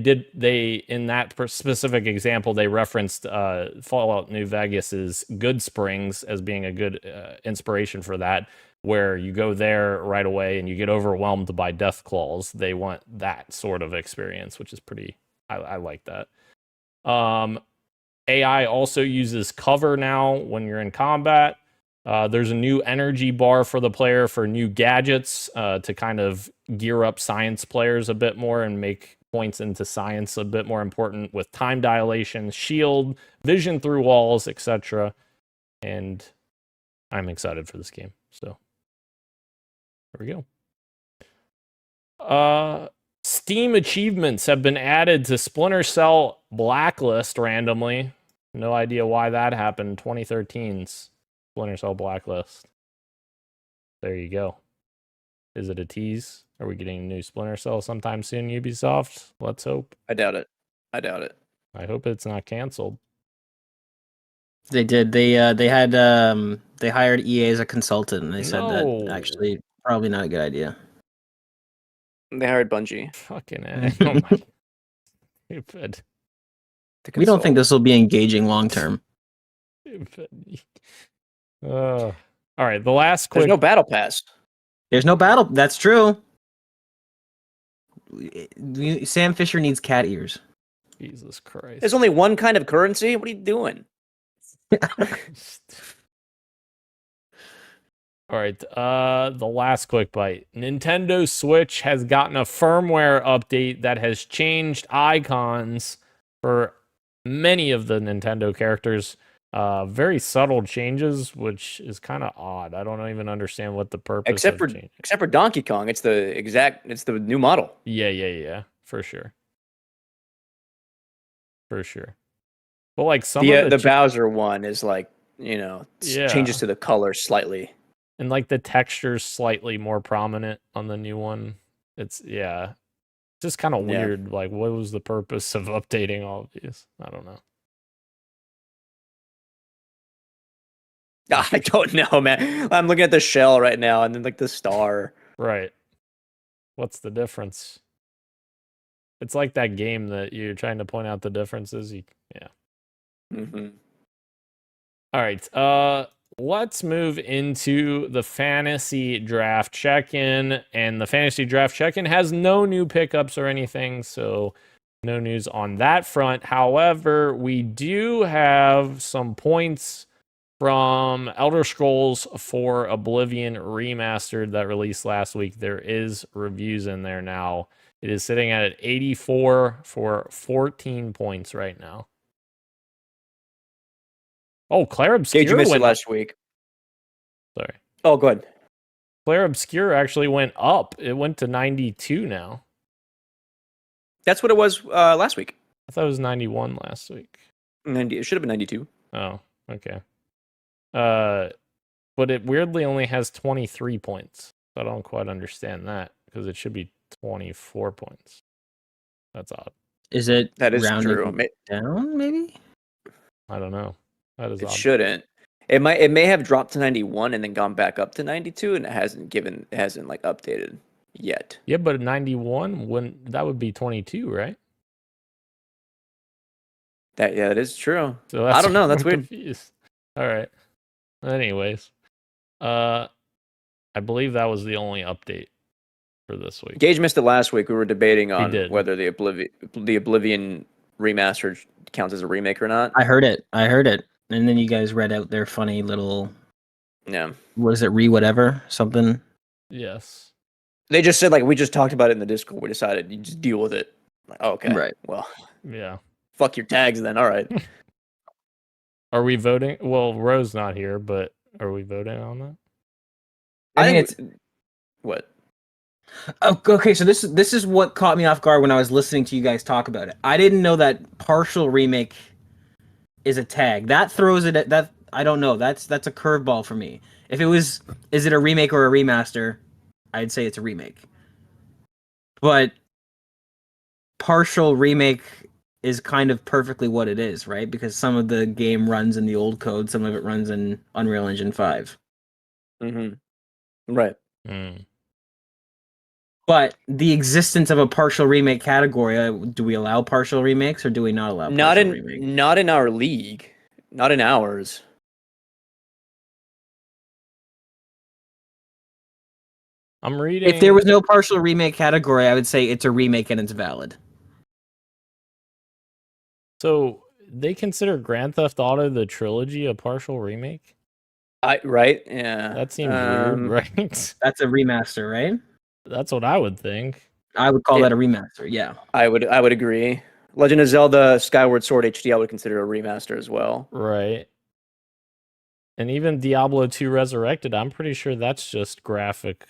in that specific example, they referenced Fallout New Vegas's Good Springs as being a good inspiration for that, where you go there right away and you get overwhelmed by death claws. They want that sort of experience, which is pretty, I like that. AI also uses cover now when you're in combat. There's a new energy bar for the player for new gadgets to kind of gear up science players a bit more and make points into science a bit more important, with time dilation, shield, vision through walls, etc. And I'm excited for this game. So there we go. Steam achievements have been added to Splinter Cell Blacklist randomly. No idea why that happened. 2013's Splinter Cell Blacklist. There you go. Is it a tease? Are we getting a new Splinter Cell sometime soon, Ubisoft? Let's hope. I doubt it. I hope it's not canceled. They did. They hired EA as a consultant, and they said that actually probably not a good idea. They hired Bungie Fucking oh my stupid. to We don't consult. think this will be engaging long term. Stupid. All right, the last There's quick. no battle pass. There's no battle. That's true. Sam Fisher needs cat ears. Jesus Christ. There's only one kind of currency. What are you doing? All right, the last quick bite. Nintendo Switch has gotten a firmware update that has changed icons for many of the Nintendo characters. Very subtle changes, which is kind of odd. I don't even understand what the purpose Except of for change. Donkey Kong, it's the new model. Yeah, for sure. Well, like some of The Bowser one is like, changes Yeah. to the color slightly. And like the texture's slightly more prominent on the new one. It's just kind of Yeah. weird. Like, what was the purpose of updating all of these? I don't know. I don't know, man. I'm looking at the shell right now, and then like the star. Right. What's the difference? It's like that game that you're trying to point out the differences. Yeah. Mm-hmm. All right. Let's move into the fantasy draft check-in, and the fantasy draft check-in has no new pickups or anything, so no news on that front. However, we do have some points from Elder Scrolls for Oblivion Remastered that released last week. There is reviews in there now. It is sitting at 84 for 14 points right now. Oh, Clair Obscur Gage, you missed it went last week. Sorry. Oh, go ahead. Clair Obscur actually went up. It went to 92 now. That's what it was last week. I thought it was 91 last week. 90. It should have been 92. Oh, okay. But it weirdly only has 23 points. I don't quite understand that because it should be 24 points. That's odd. Is it That is rounding true. down, maybe? I don't know. That is It odd. shouldn't. It may have dropped to 91 and then gone back up to 92, and it hasn't like updated yet. Yeah, but 91 that would be 22, right? That is true. So I don't know. That's I'm weird. confused. All right. Anyways, I believe that was the only update for this week. Gage missed it last week. We were debating on did. whether the Oblivion Remastered counts as a remake or not. I heard it. And then you guys read out their funny little, Yeah. what is it, whatever? Something? Yes. They just said, like, we just talked about it in the Discord. We decided you just deal with it. Like, oh, okay. Right. Well, Yeah. fuck your tags then. All right. Are we voting? Well, Ro's not here, but are we voting on that? I think it's what? Oh, okay, so this is what caught me off guard when I was listening to you guys talk about it. I didn't know that partial remake is a tag. That throws it at that. I don't know. That's a curveball for me. If it was, is it a remake or a remaster? I'd say it's a remake. But partial remake is kind of perfectly what it is, right? Because some of the game runs in the old code, some of it runs in Unreal Engine 5. Mm-hmm. Right. Mm. But the existence of a partial remake category, do we allow partial remakes or do we not allow partial remakes? Not in our league. Not in ours. I'm reading. If there was no partial remake category, I would say it's a remake and it's valid. So they consider Grand Theft Auto the trilogy a partial remake? Right? Yeah. That seems weird, right? That's a remaster, right? That's what I would think. I would call that a remaster, yeah. I would agree. Legend of Zelda Skyward Sword HD I would consider a remaster as well. Right. And even Diablo 2 Resurrected, I'm pretty sure that's just graphic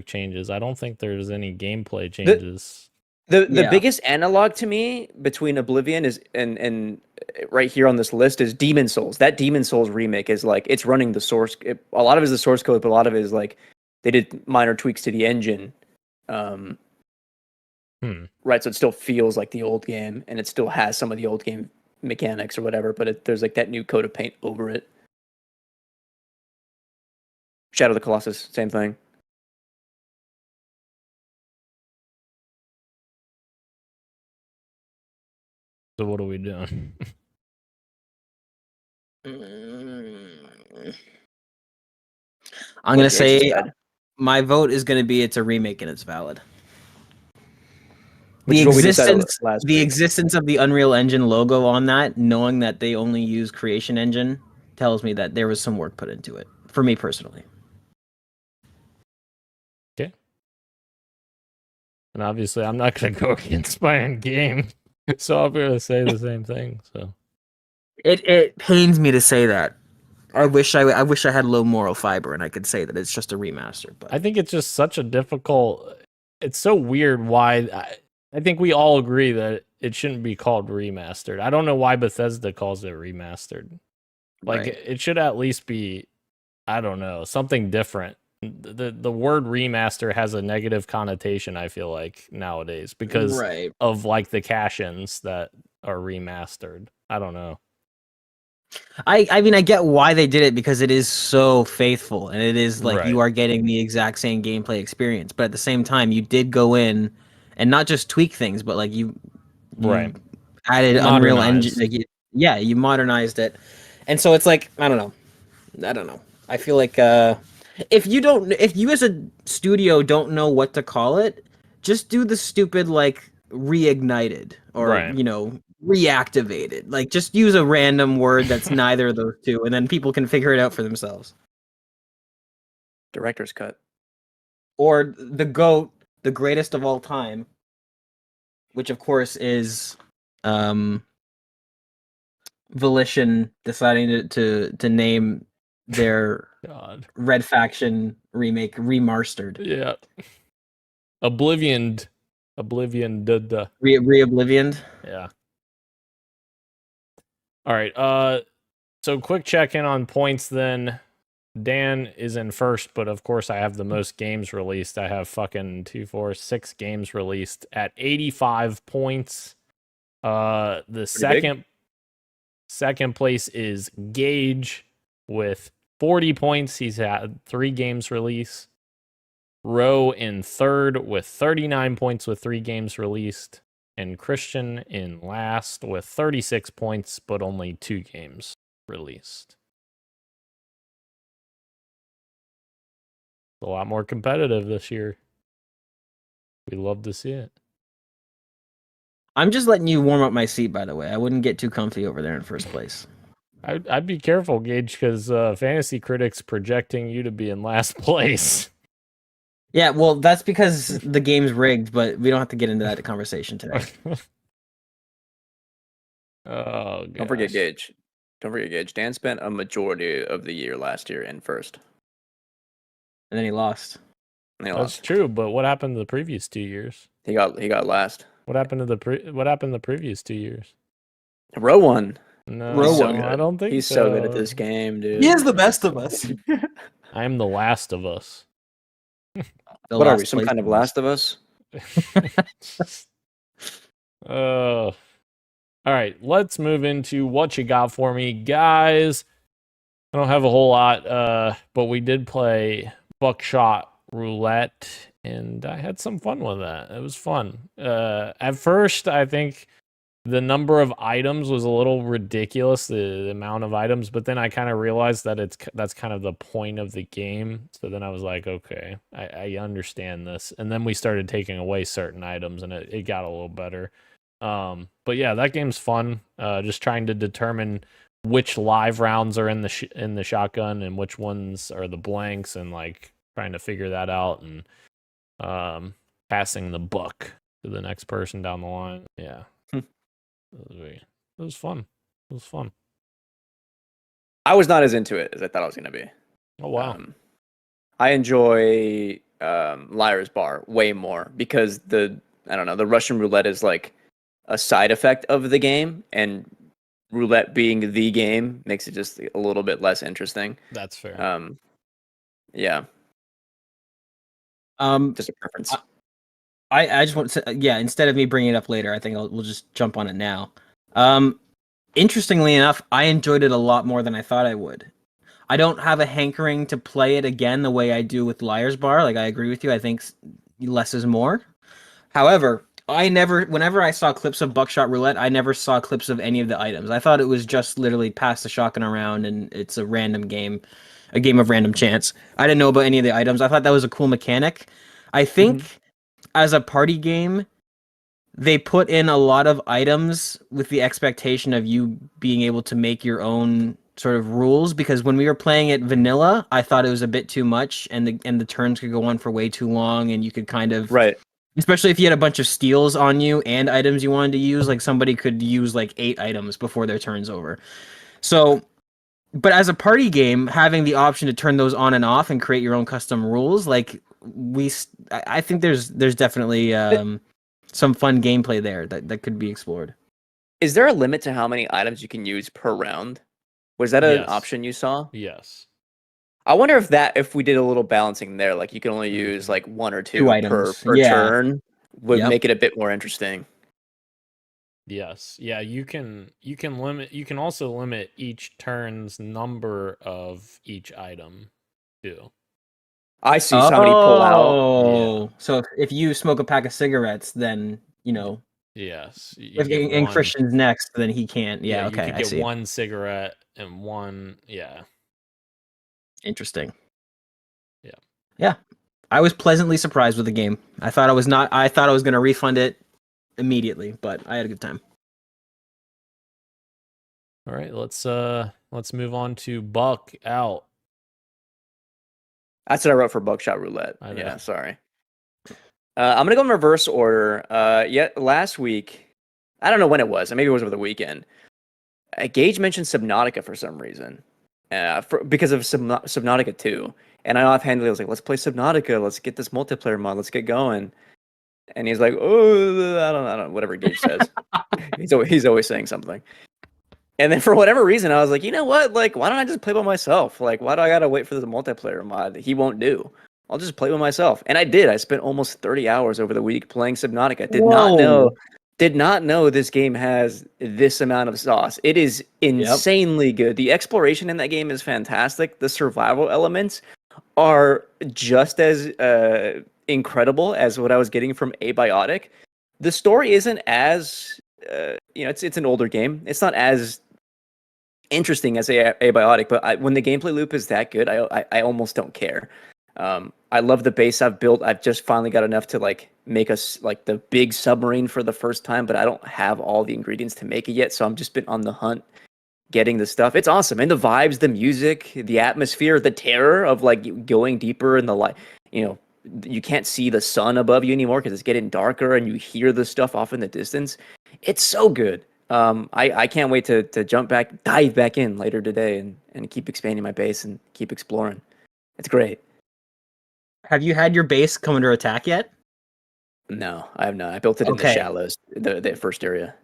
changes. I don't think there's any gameplay changes. The biggest analog to me between Oblivion is and right here on this list is Demon Souls. That Demon Souls remake is like it's running the source. A lot of it is the source code, but a lot of it is like they did minor tweaks to the engine. Right, so it still feels like the old game, and it still has some of the old game mechanics or whatever, but there's like that new coat of paint over it. Shadow of the Colossus, same thing. So what are we doing? I'm gonna say said. my vote is gonna be it's a remake and it's valid. Which The is what we decided existence, last the week. existence of the Unreal Engine logo on that, knowing that they only use Creation Engine, tells me that there was some work put into it. For me personally. Okay. And obviously, I'm not going to go against my own game, so I'm going to say the same thing. So It pains me to say that. I wish I had low moral fiber and I could say that it's just a remaster. But I think it's just such a difficult. It's so weird why. I think we all agree that it shouldn't be called remastered. I don't know why Bethesda calls it remastered. Like right. it should at least be, I don't know, something different. The word remaster has a negative connotation, I feel like, nowadays because Right. of like the cash-ins that are remastered. I don't know. I mean I get why they did it because it is so faithful and it is like you Right. are getting the exact same gameplay experience, but at the same time you did go in and not just tweak things, but like you Right. added Unreal Engine. Modernized. Like you modernized it, and so it's like I don't know. I feel like if you as a studio don't know what to call it, just do the stupid like reignited or Right. reactivated. Like just use a random word that's neither of those two, and then people can figure it out for themselves. Director's cut. Or the GOAT, the greatest of all time, which of course is Volition deciding to name their God. Red Faction remake remastered. Yeah. Oblivion. Duh. Re-Oblivioned. Yeah. All right. So quick check in on points then. Dan is in first, but of course I have the most games released. I have fucking 2, 4, 6 games released at 85 points. The second place is Gage with 40 points. He's had 3 games released. Roe in third with 39 points with 3 games released. And Christian in last with 36 points, but only 2 games released. It's a lot more competitive this year. We love to see it. I'm just letting you warm up my seat, by the way. I wouldn't get too comfy over there in first place. I'd be careful, Gage, because Fantasy Critics projecting you to be in last place. Yeah, well, that's because the game's rigged, but we don't have to get into that conversation today. Oh, Don't forget Gage. Dan spent a majority of the year last year in first. And then he lost. And he That's lost. true, but what happened the previous 2 years? He got last. What happened the previous 2 years? Row won. No, Row He's so one. good. I don't think He's so good at this game, dude. He is the best of us. I am the last of us. What are we? Some kind of Last of Us? All right, let's move into what you got for me, guys. I don't have a whole lot, but we did play Buckshot Roulette, and I had some fun with that. It was fun. At first, I think the number of items was a little ridiculous, the amount of items, but then I kind of realized that that's kind of the point of the game. So then I was like, okay, I understand this. And then we started taking away certain items, and it got a little better. But yeah, that game's fun. Just trying to determine which live rounds are in the shotgun and which ones are the blanks, and like trying to figure that out, and passing the buck to the next person down the line. Yeah. It was fun. It was fun. I was not as into it as I thought I was going to be. Oh, wow. I enjoy Liar's Bar way more because the Russian roulette is like a side effect of the game, and roulette being the game makes it just a little bit less interesting. That's fair. Yeah. Just a preference. I just want to, instead of me bringing it up later, I think we'll just jump on it now. Interestingly enough, I enjoyed it a lot more than I thought I would. I don't have a hankering to play it again the way I do with Liar's Bar. Like, I agree with you. I think less is more. However, Whenever I saw clips of Buckshot Roulette, I never saw clips of any of the items. I thought it was just literally pass the shotgun around and it's a random game, a game of random chance. I didn't know about any of the items. I thought that was a cool mechanic. I think as a party game, they put in a lot of items with the expectation of you being able to make your own sort of rules, because when we were playing it vanilla, I thought it was a bit too much and the turns could go on for way too long and you could kind of Right. especially if you had a bunch of steals on you and items you wanted to use, like somebody could use like 8 items before their turn's over. So, but as a party game, having the option to turn those on and off and create your own custom rules, like I think there's definitely some fun gameplay there that could be explored. Is there a limit to how many items you can use per round? Was that an Yes. option you saw? Yes. I wonder if we did a little balancing there, like you can only use like 1 or 2 2 per items. Yeah. turn, would Yep. make it a bit more interesting. Yes. Yeah, you can also limit each turn's number of each item too. I see somebody pull out. Oh, so if you smoke a pack of cigarettes, then Yes. You if get and one- Christian's next, then he can't. Yeah, you okay, could I get see. one cigarette and one. Yeah. Interesting. Yeah. Yeah. I was pleasantly surprised with the game. I thought I was going to refund it immediately, but I had a good time. All right. Let's move on to Buck out. That's what I wrote for Buckshot Roulette. I know. Yeah, sorry. I'm gonna go in reverse order. Last week, I don't know when it was. Maybe it was over the weekend. Gage mentioned Subnautica for some reason, because of Subnautica 2. And I offhandedly was like, "Let's play Subnautica. Let's get this multiplayer mod. Let's get going." And he's like, "Oh, I don't, whatever Gage says." he's always saying something. And then for whatever reason, I was like, you know what? Like, why don't I just play by myself? Like, why do I gotta wait for the multiplayer mod that he won't do? I'll just play by myself. And I did. I spent almost 30 hours over the week playing Subnautica. Did not know this game has this amount of sauce. It is insanely good. The exploration in that game is fantastic. The survival elements are just as incredible as what I was getting from Abiotic. The story isn't as it's an older game. It's not as interesting as Abiotic, but when the gameplay loop is that good, I almost don't care. I love the base I've built. I've just finally got enough to like make us like the big submarine for the first time, but I don't have all the ingredients to make it yet. So I'm just been on the hunt, getting the stuff. It's awesome, and the vibes, the music, the atmosphere, the terror of like going deeper in the light. You can't see the sun above you anymore because it's getting darker, and you hear the stuff off in the distance. It's so good. I can't wait to dive back in later today and keep expanding my base and keep exploring. It's great. Have you had your base come under attack yet? No, I have not. I built it in the shallows, the first area.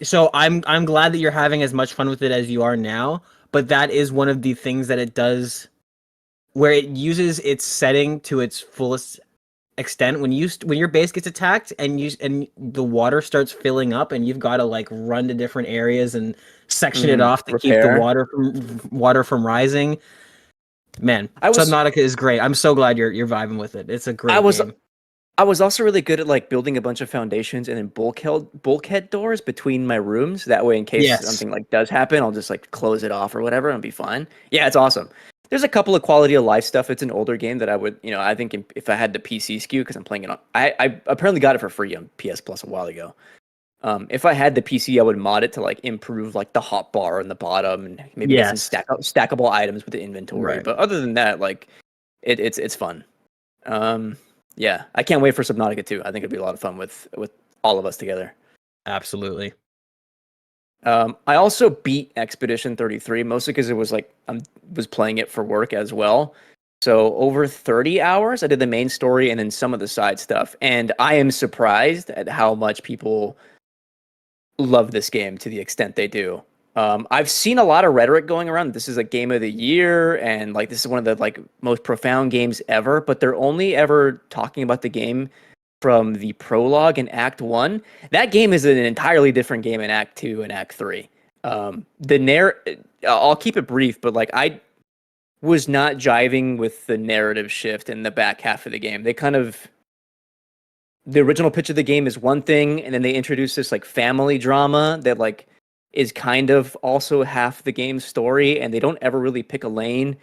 So I'm glad that you're having as much fun with it as you are now, but that is one of the things that it does where it uses its setting to its fullest extent. When your base gets attacked and the water starts filling up and you've got to like run to different areas and section it off to keep the water from rising. Man, Subnautica is great. I'm so glad you're vibing with it. It's a great game. I was also really good at like building a bunch of foundations and then bulkhead doors between my rooms. That way, in case something like does happen, I'll just like close it off or whatever and be fine. Yeah, it's awesome. There's a couple of quality of life stuff. It's an older game that I would, I think if I had the PC SKU, because I'm playing it on, I apparently got it for free on PS Plus a while ago. If I had the PC, I would mod it to like improve like the hotbar on the bottom and maybe get some stackable items with the inventory. Right. But other than that, like it's fun. Yeah, I can't wait for Subnautica 2. I think it'd be a lot of fun with all of us together. Absolutely. I also beat Expedition 33 mostly because it was like I was playing it for work as well. So over 30 hours, I did the main story and then some of the side stuff. And I am surprised at how much people love this game to the extent they do. I've seen a lot of rhetoric going around. This is a game of the year, and like this is one of the like most profound games ever. But they're only ever talking about the game from the prologue in Act 1. That game is an entirely different game in Act 2 and Act 3. I'll keep it brief, but like I was not jiving with the narrative shift in the back half of the game. They kind of the original pitch of the game is one thing, and then they introduce this like family drama that like is kind of also half the game's story, and they don't ever really pick a lane,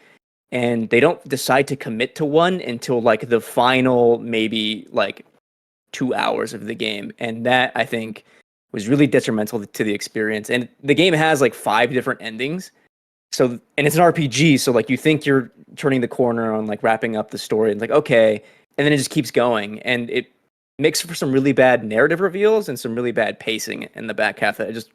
and they don't decide to commit to one until like the final maybe like 2 hours of the game, and that I think was really detrimental to the experience. And the game has like 5 different endings. So, and it's an RPG, so like you think you're turning the corner on like wrapping up the story, and like okay, and then it just keeps going, and it makes for some really bad narrative reveals and some really bad pacing in the back half that it just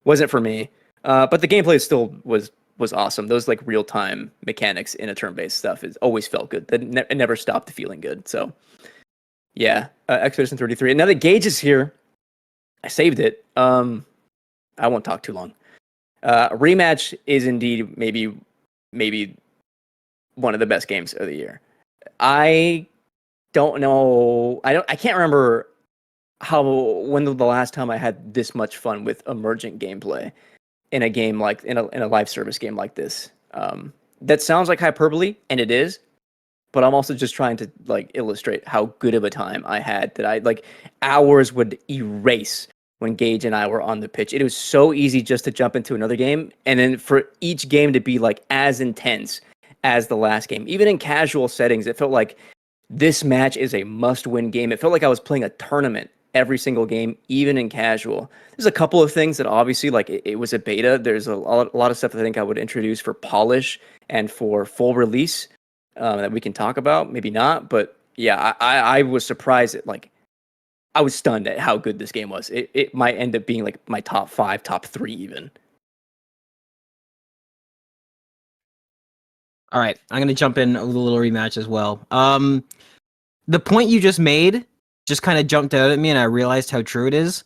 wasn't for me. But the gameplay still was awesome. Those like real time mechanics in a turn based stuff is always felt good. It never stopped feeling good. So yeah, Expedition 33. And now that Gage is here, I saved it. I won't talk too long. Rematch is indeed maybe one of the best games of the year. I don't know. I can't remember when the last time I had this much fun with emergent gameplay in a game like in a live service game like this. That sounds like hyperbole, and it is. But I'm also just trying to like illustrate how good of a time I had, that I like hours would erase when Gage and I were on the pitch. It was so easy just to jump into another game, and then for each game to be like as intense as the last game. Even in casual settings, it felt like this match is a must-win game. It felt like I was playing a tournament every single game, even in casual. There's a couple of things that obviously, like it was a beta. There's a lot of stuff that I think I would introduce for polish and for full release that we can talk about. Maybe not, but yeah, I was surprised at like, I was stunned at how good this game was. It might end up being like my top 5, top 3 even. All right, I'm gonna jump in with a little rematch as well. The point you just made just kind of jumped out at me, and I realized how true it is.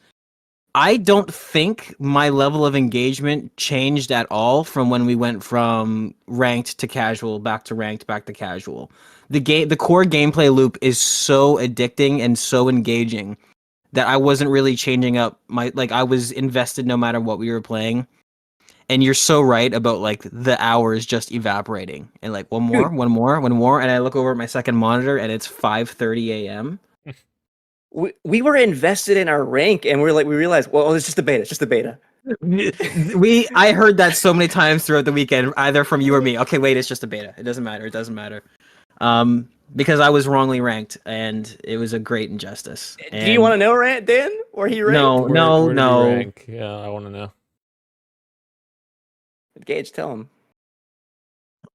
I don't think my level of engagement changed at all from when we went from ranked to casual, back to ranked, back to casual. The core gameplay loop is so addicting and so engaging that I wasn't really changing up I was invested no matter what we were playing. And you're so right about like the hours just evaporating, and like one more, and I look over at my second monitor and it's 5:30 a.m. We were invested in our rank, and we realized, well, it's just a beta. It's just a beta. I heard that so many times throughout the weekend, either from you or me. Okay, wait, it's just a beta. It doesn't matter. It doesn't matter. Because I was wrongly ranked, and it was a great injustice. Do you want to know, Dan, where he ranked? No. Where did he rank? Yeah, I want to know. Gage, tell him.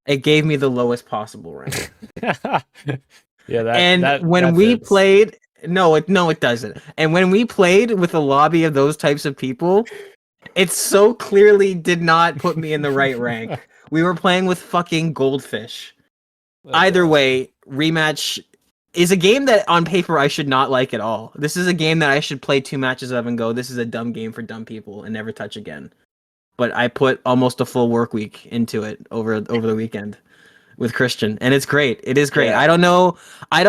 It gave me the lowest possible rank. Yeah, when we played, no, it doesn't. And when we played with a lobby of those types of people, it so clearly did not put me in the right rank. We were playing with fucking goldfish. Either way, Rematch is a game that on paper I should not like at all. This is a game that I should play 2 matches of and go, this is a dumb game for dumb people and never touch again. But I put almost a full work week into it over the weekend with Christian, and it's great. It is great. Yeah. I don't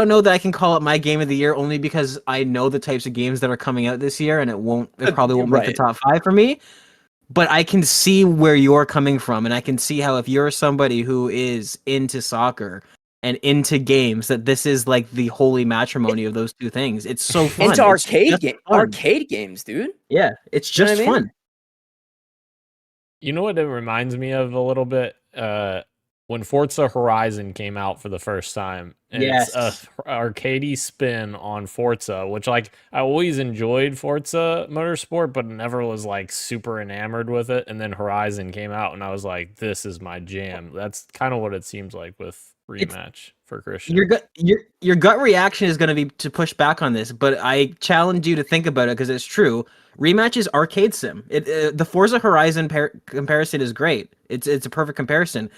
know that I can call it my game of the year, only because I know the types of games that are coming out this year, and it probably won't make the top 5 for me. But I can see where you're coming from, and I can see how if you're somebody who is into soccer and into games, that this is like the holy matrimony of those two things. It's so fun. It's arcade games, dude. Yeah, it's just fun. You know what it reminds me of a little bit? When Forza Horizon came out for the first time. And it's a arcadey spin on Forza, which like I always enjoyed Forza Motorsport, but never was like super enamored with it. And then Horizon came out, and I was like, this is my jam. That's kind of what it seems like with Rematch for Christian. Your gut reaction is going to be to push back on this, but I challenge you to think about it because it's true. Rematch is arcade sim. The Forza Horizon comparison is great. It's a perfect comparison.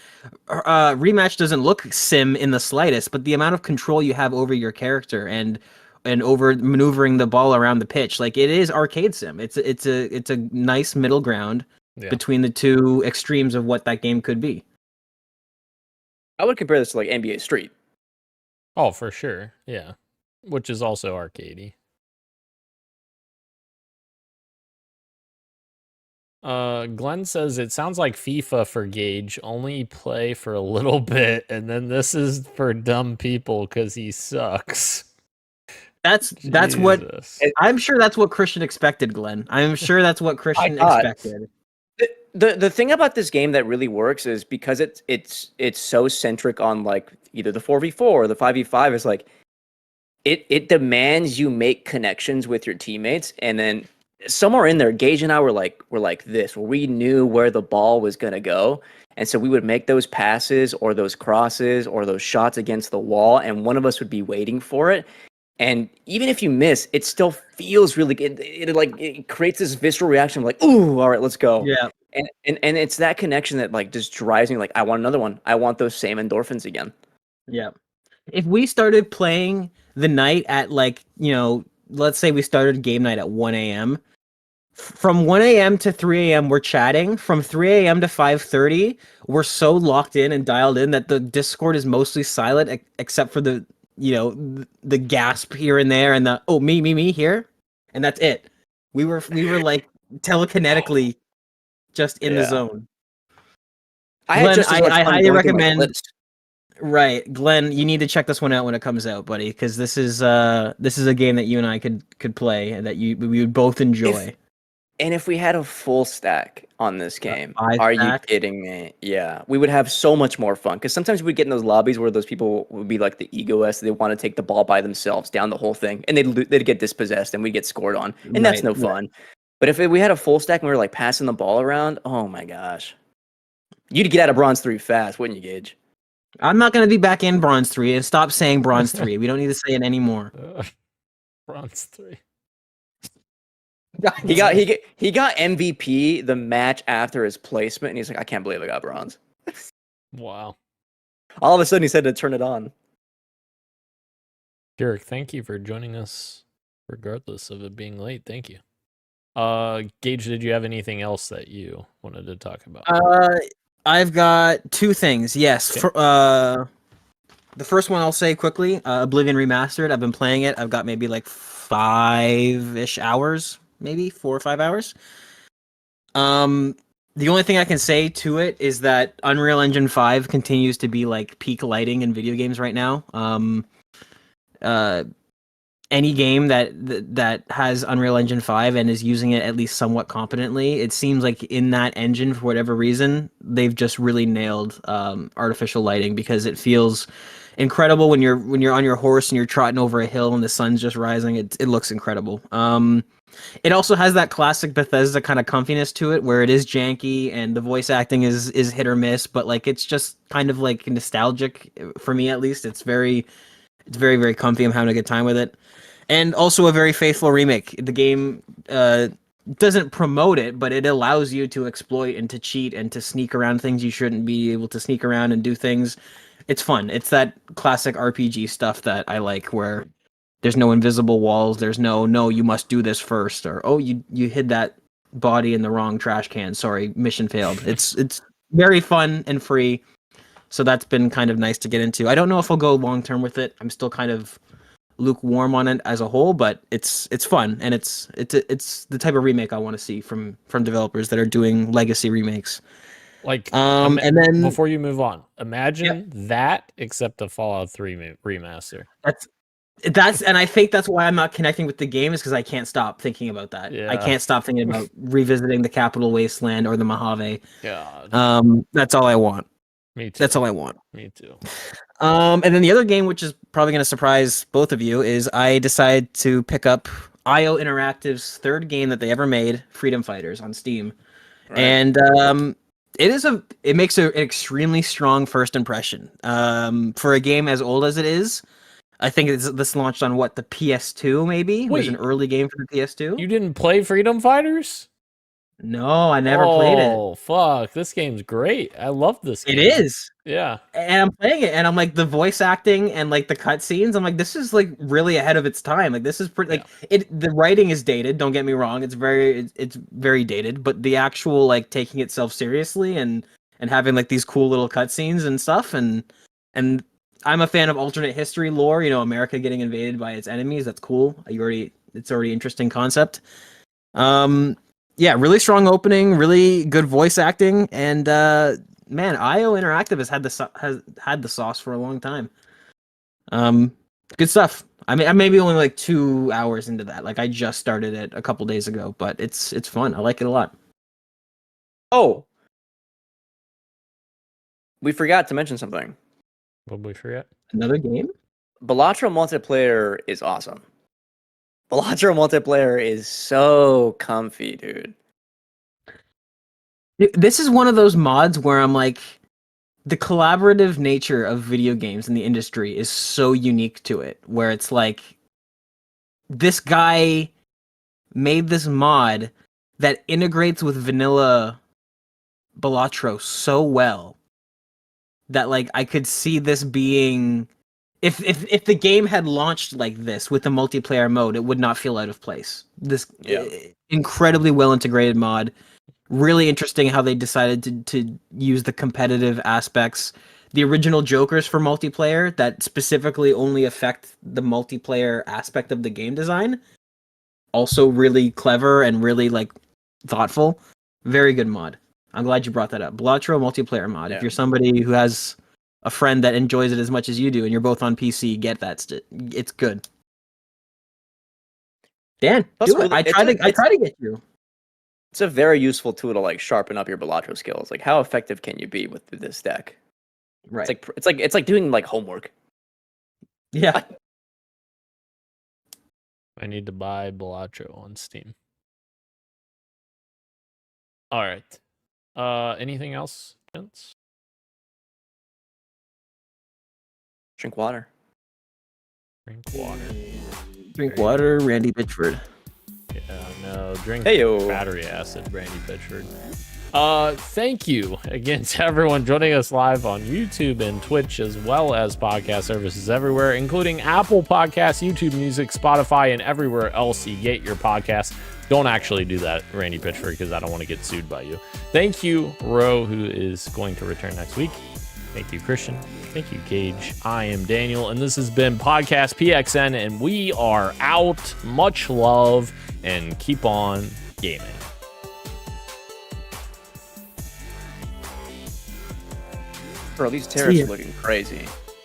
Rematch doesn't look sim in the slightest, but the amount of control you have over your character and over maneuvering the ball around the pitch, like it is arcade sim. It's a nice middle ground between the two extremes of what that game could be. I would compare this to like NBA Street. Oh, for sure. Yeah. Which is also arcadey. Glenn says it sounds like FIFA for Gage. Only play for a little bit, and then this is for dumb people because he sucks. That's what Jesus. I'm sure that's what Christian expected, Glenn. I'm sure that's what Christian thought- expected. The thing about this game that really works is because it's so centric on like either the 4v4 or the 5v5 is like it demands you make connections with your teammates, and then somewhere in there, Gage and I were like this, where we knew where the ball was gonna go, and so we would make those passes or those crosses or those shots against the wall, and one of us would be waiting for it. And even if you miss, it still feels really good. It creates this visceral reaction of like, ooh, all right, let's go. Yeah. And it's that connection that like just drives me like, I want another one. I want those same endorphins again. Yeah. If we started playing the night at like, let's say we started game night at 1 a.m. From 1 a.m. to 3 a.m. we're chatting. From 3 a.m. to 5:30, we're so locked in and dialed in that the Discord is mostly silent except for the gasp here and there and the me here, and that's it. We were like telekinetically just in the zone. I had just as much fun highly going through my recommend. clips. Right, Glenn, you need to check this one out when it comes out, buddy, because this is a game that you and I could play and that we would both enjoy. If we had a full stack on this game, five are stack? you kidding me? Yeah, we would have so much more fun. Because sometimes we'd get in those lobbies where those people would be like the egoists. They want to take the ball by themselves down the whole thing, and they'd get dispossessed, and we'd get scored on, and that's no fun. But if we had a full stack and we were like passing the ball around, oh my gosh, you'd get out of Bronze 3 fast, wouldn't you, Gage? I'm not gonna be back in Bronze 3 and stop saying Bronze 3. We don't need to say it anymore. Bronze 3. He got MVP the match after his placement, and he's like, I can't believe I got bronze. Wow. All of a sudden, he said to turn it on. Derek, thank you for joining us, regardless of it being late. Thank you. Gage, did you have anything else that you wanted to talk about? I've got two things. Yes. Okay. The first one I'll say quickly. Oblivion Remastered. I've been playing it. I've got maybe like 5-ish hours, maybe 4 or 5 hours. The only thing I can say to it is that Unreal Engine 5 continues to be like peak lighting in video games right now. Any game that has Unreal Engine 5 and is using it at least somewhat competently, it seems like in that engine, for whatever reason, they've just really nailed artificial lighting, because it feels incredible when you're on your horse and you're trotting over a hill and the sun's just rising. It looks incredible. It also has that classic Bethesda kind of comfiness to it, where it is janky and the voice acting is hit or miss, but like it's just kind of like nostalgic for me, at least. It's very, very comfy. I'm having a good time with it. And also a very faithful remake. The game doesn't promote it, but it allows you to exploit and to cheat and to sneak around things you shouldn't be able to sneak around and do things. It's fun. It's that classic RPG stuff that I like, where there's no invisible walls. There's no, you must do this first, or, oh, you hid that body in the wrong trash can. Sorry, mission failed. It's very fun and free. So that's been kind of nice to get into. I don't know if I'll go long term with it. I'm still kind of lukewarm on it as a whole, but it's fun, and it's the type of remake I want to see from developers that are doing legacy remakes. Like, and then before you move on, imagine that except a Fallout 3 remaster. That's and I think that's why I'm not connecting with the game, is because I can't stop thinking about that. Yeah. I can't stop thinking about revisiting the Capital Wasteland or the Mojave. God. That's all I want. Me too. That's all I want. Me too. And then the other game, which is probably going to surprise both of you, is I decided to pick up IO Interactive's third game that they ever made, Freedom Fighters, on Steam. Right. And it makes an extremely strong first impression. For a game as old as it is, I think this launched on the PS2 maybe? Wait, it was an early game for the PS2. You didn't play Freedom Fighters? No, I never played it. Oh, fuck. This game's great. I love this game. It is. Yeah. And I'm playing it, and I'm like, the voice acting and like the cutscenes, I'm like, this is like really ahead of its time. Like, this is pretty the writing is dated, don't get me wrong. It's very dated, but the actual like taking itself seriously and having like these cool little cutscenes and stuff, and I'm a fan of alternate history lore, America getting invaded by its enemies. That's cool. It's already interesting concept. Yeah, really strong opening, really good voice acting, and man, IO Interactive has had the sauce for a long time. Good stuff. I mean, I'm maybe only like 2 hours into that. Like I just started it a couple days ago, but it's fun. I like it a lot. Oh, we forgot to mention something. What did we forget? Another game? Balatro multiplayer is awesome. Balatro multiplayer is so comfy, dude. This is one of those mods where I'm like, the collaborative nature of video games in the industry is so unique to it, where it's like, this guy made this mod that integrates with vanilla Balatro so well that like I could see this being, if the game had launched like this with the multiplayer mode, it would not feel out of place. This incredibly well integrated mod. Really interesting how they decided to use the competitive aspects. The original Jokers for multiplayer that specifically only affect the multiplayer aspect of the game design. Also really clever and really like thoughtful. Very good mod. I'm glad you brought that up. Balatro multiplayer mod. Yeah. If you're somebody who has a friend that enjoys it as much as you do and you're both on PC, get that. It's good. Dan, That's do it. cool. I try to get you. It's a very useful tool to like sharpen up your Balatro skills. Like, how effective can you be with this deck? Right. It's like doing like homework. Yeah. I need to buy Balatro on Steam. All right. Anything else, gents? Drink water. Drink water. Drink water, Randy Pitchford. Yeah, no. Drink Heyo. battery acid, Brandy Pitchford. Thank you again to everyone joining us live on YouTube and Twitch, as well as podcast services everywhere, including Apple Podcasts, YouTube Music, Spotify, and everywhere else you get your podcasts. Don't actually do that, Randy Pitchford, because I don't want to get sued by you. Thank you, Ro, who is going to return next week. Thank you, Christian. Thank you, Gage. I am Daniel, and this has been Podcast PXN, and we are out. Much love, and keep on gaming. Bro, these tariffs are looking crazy.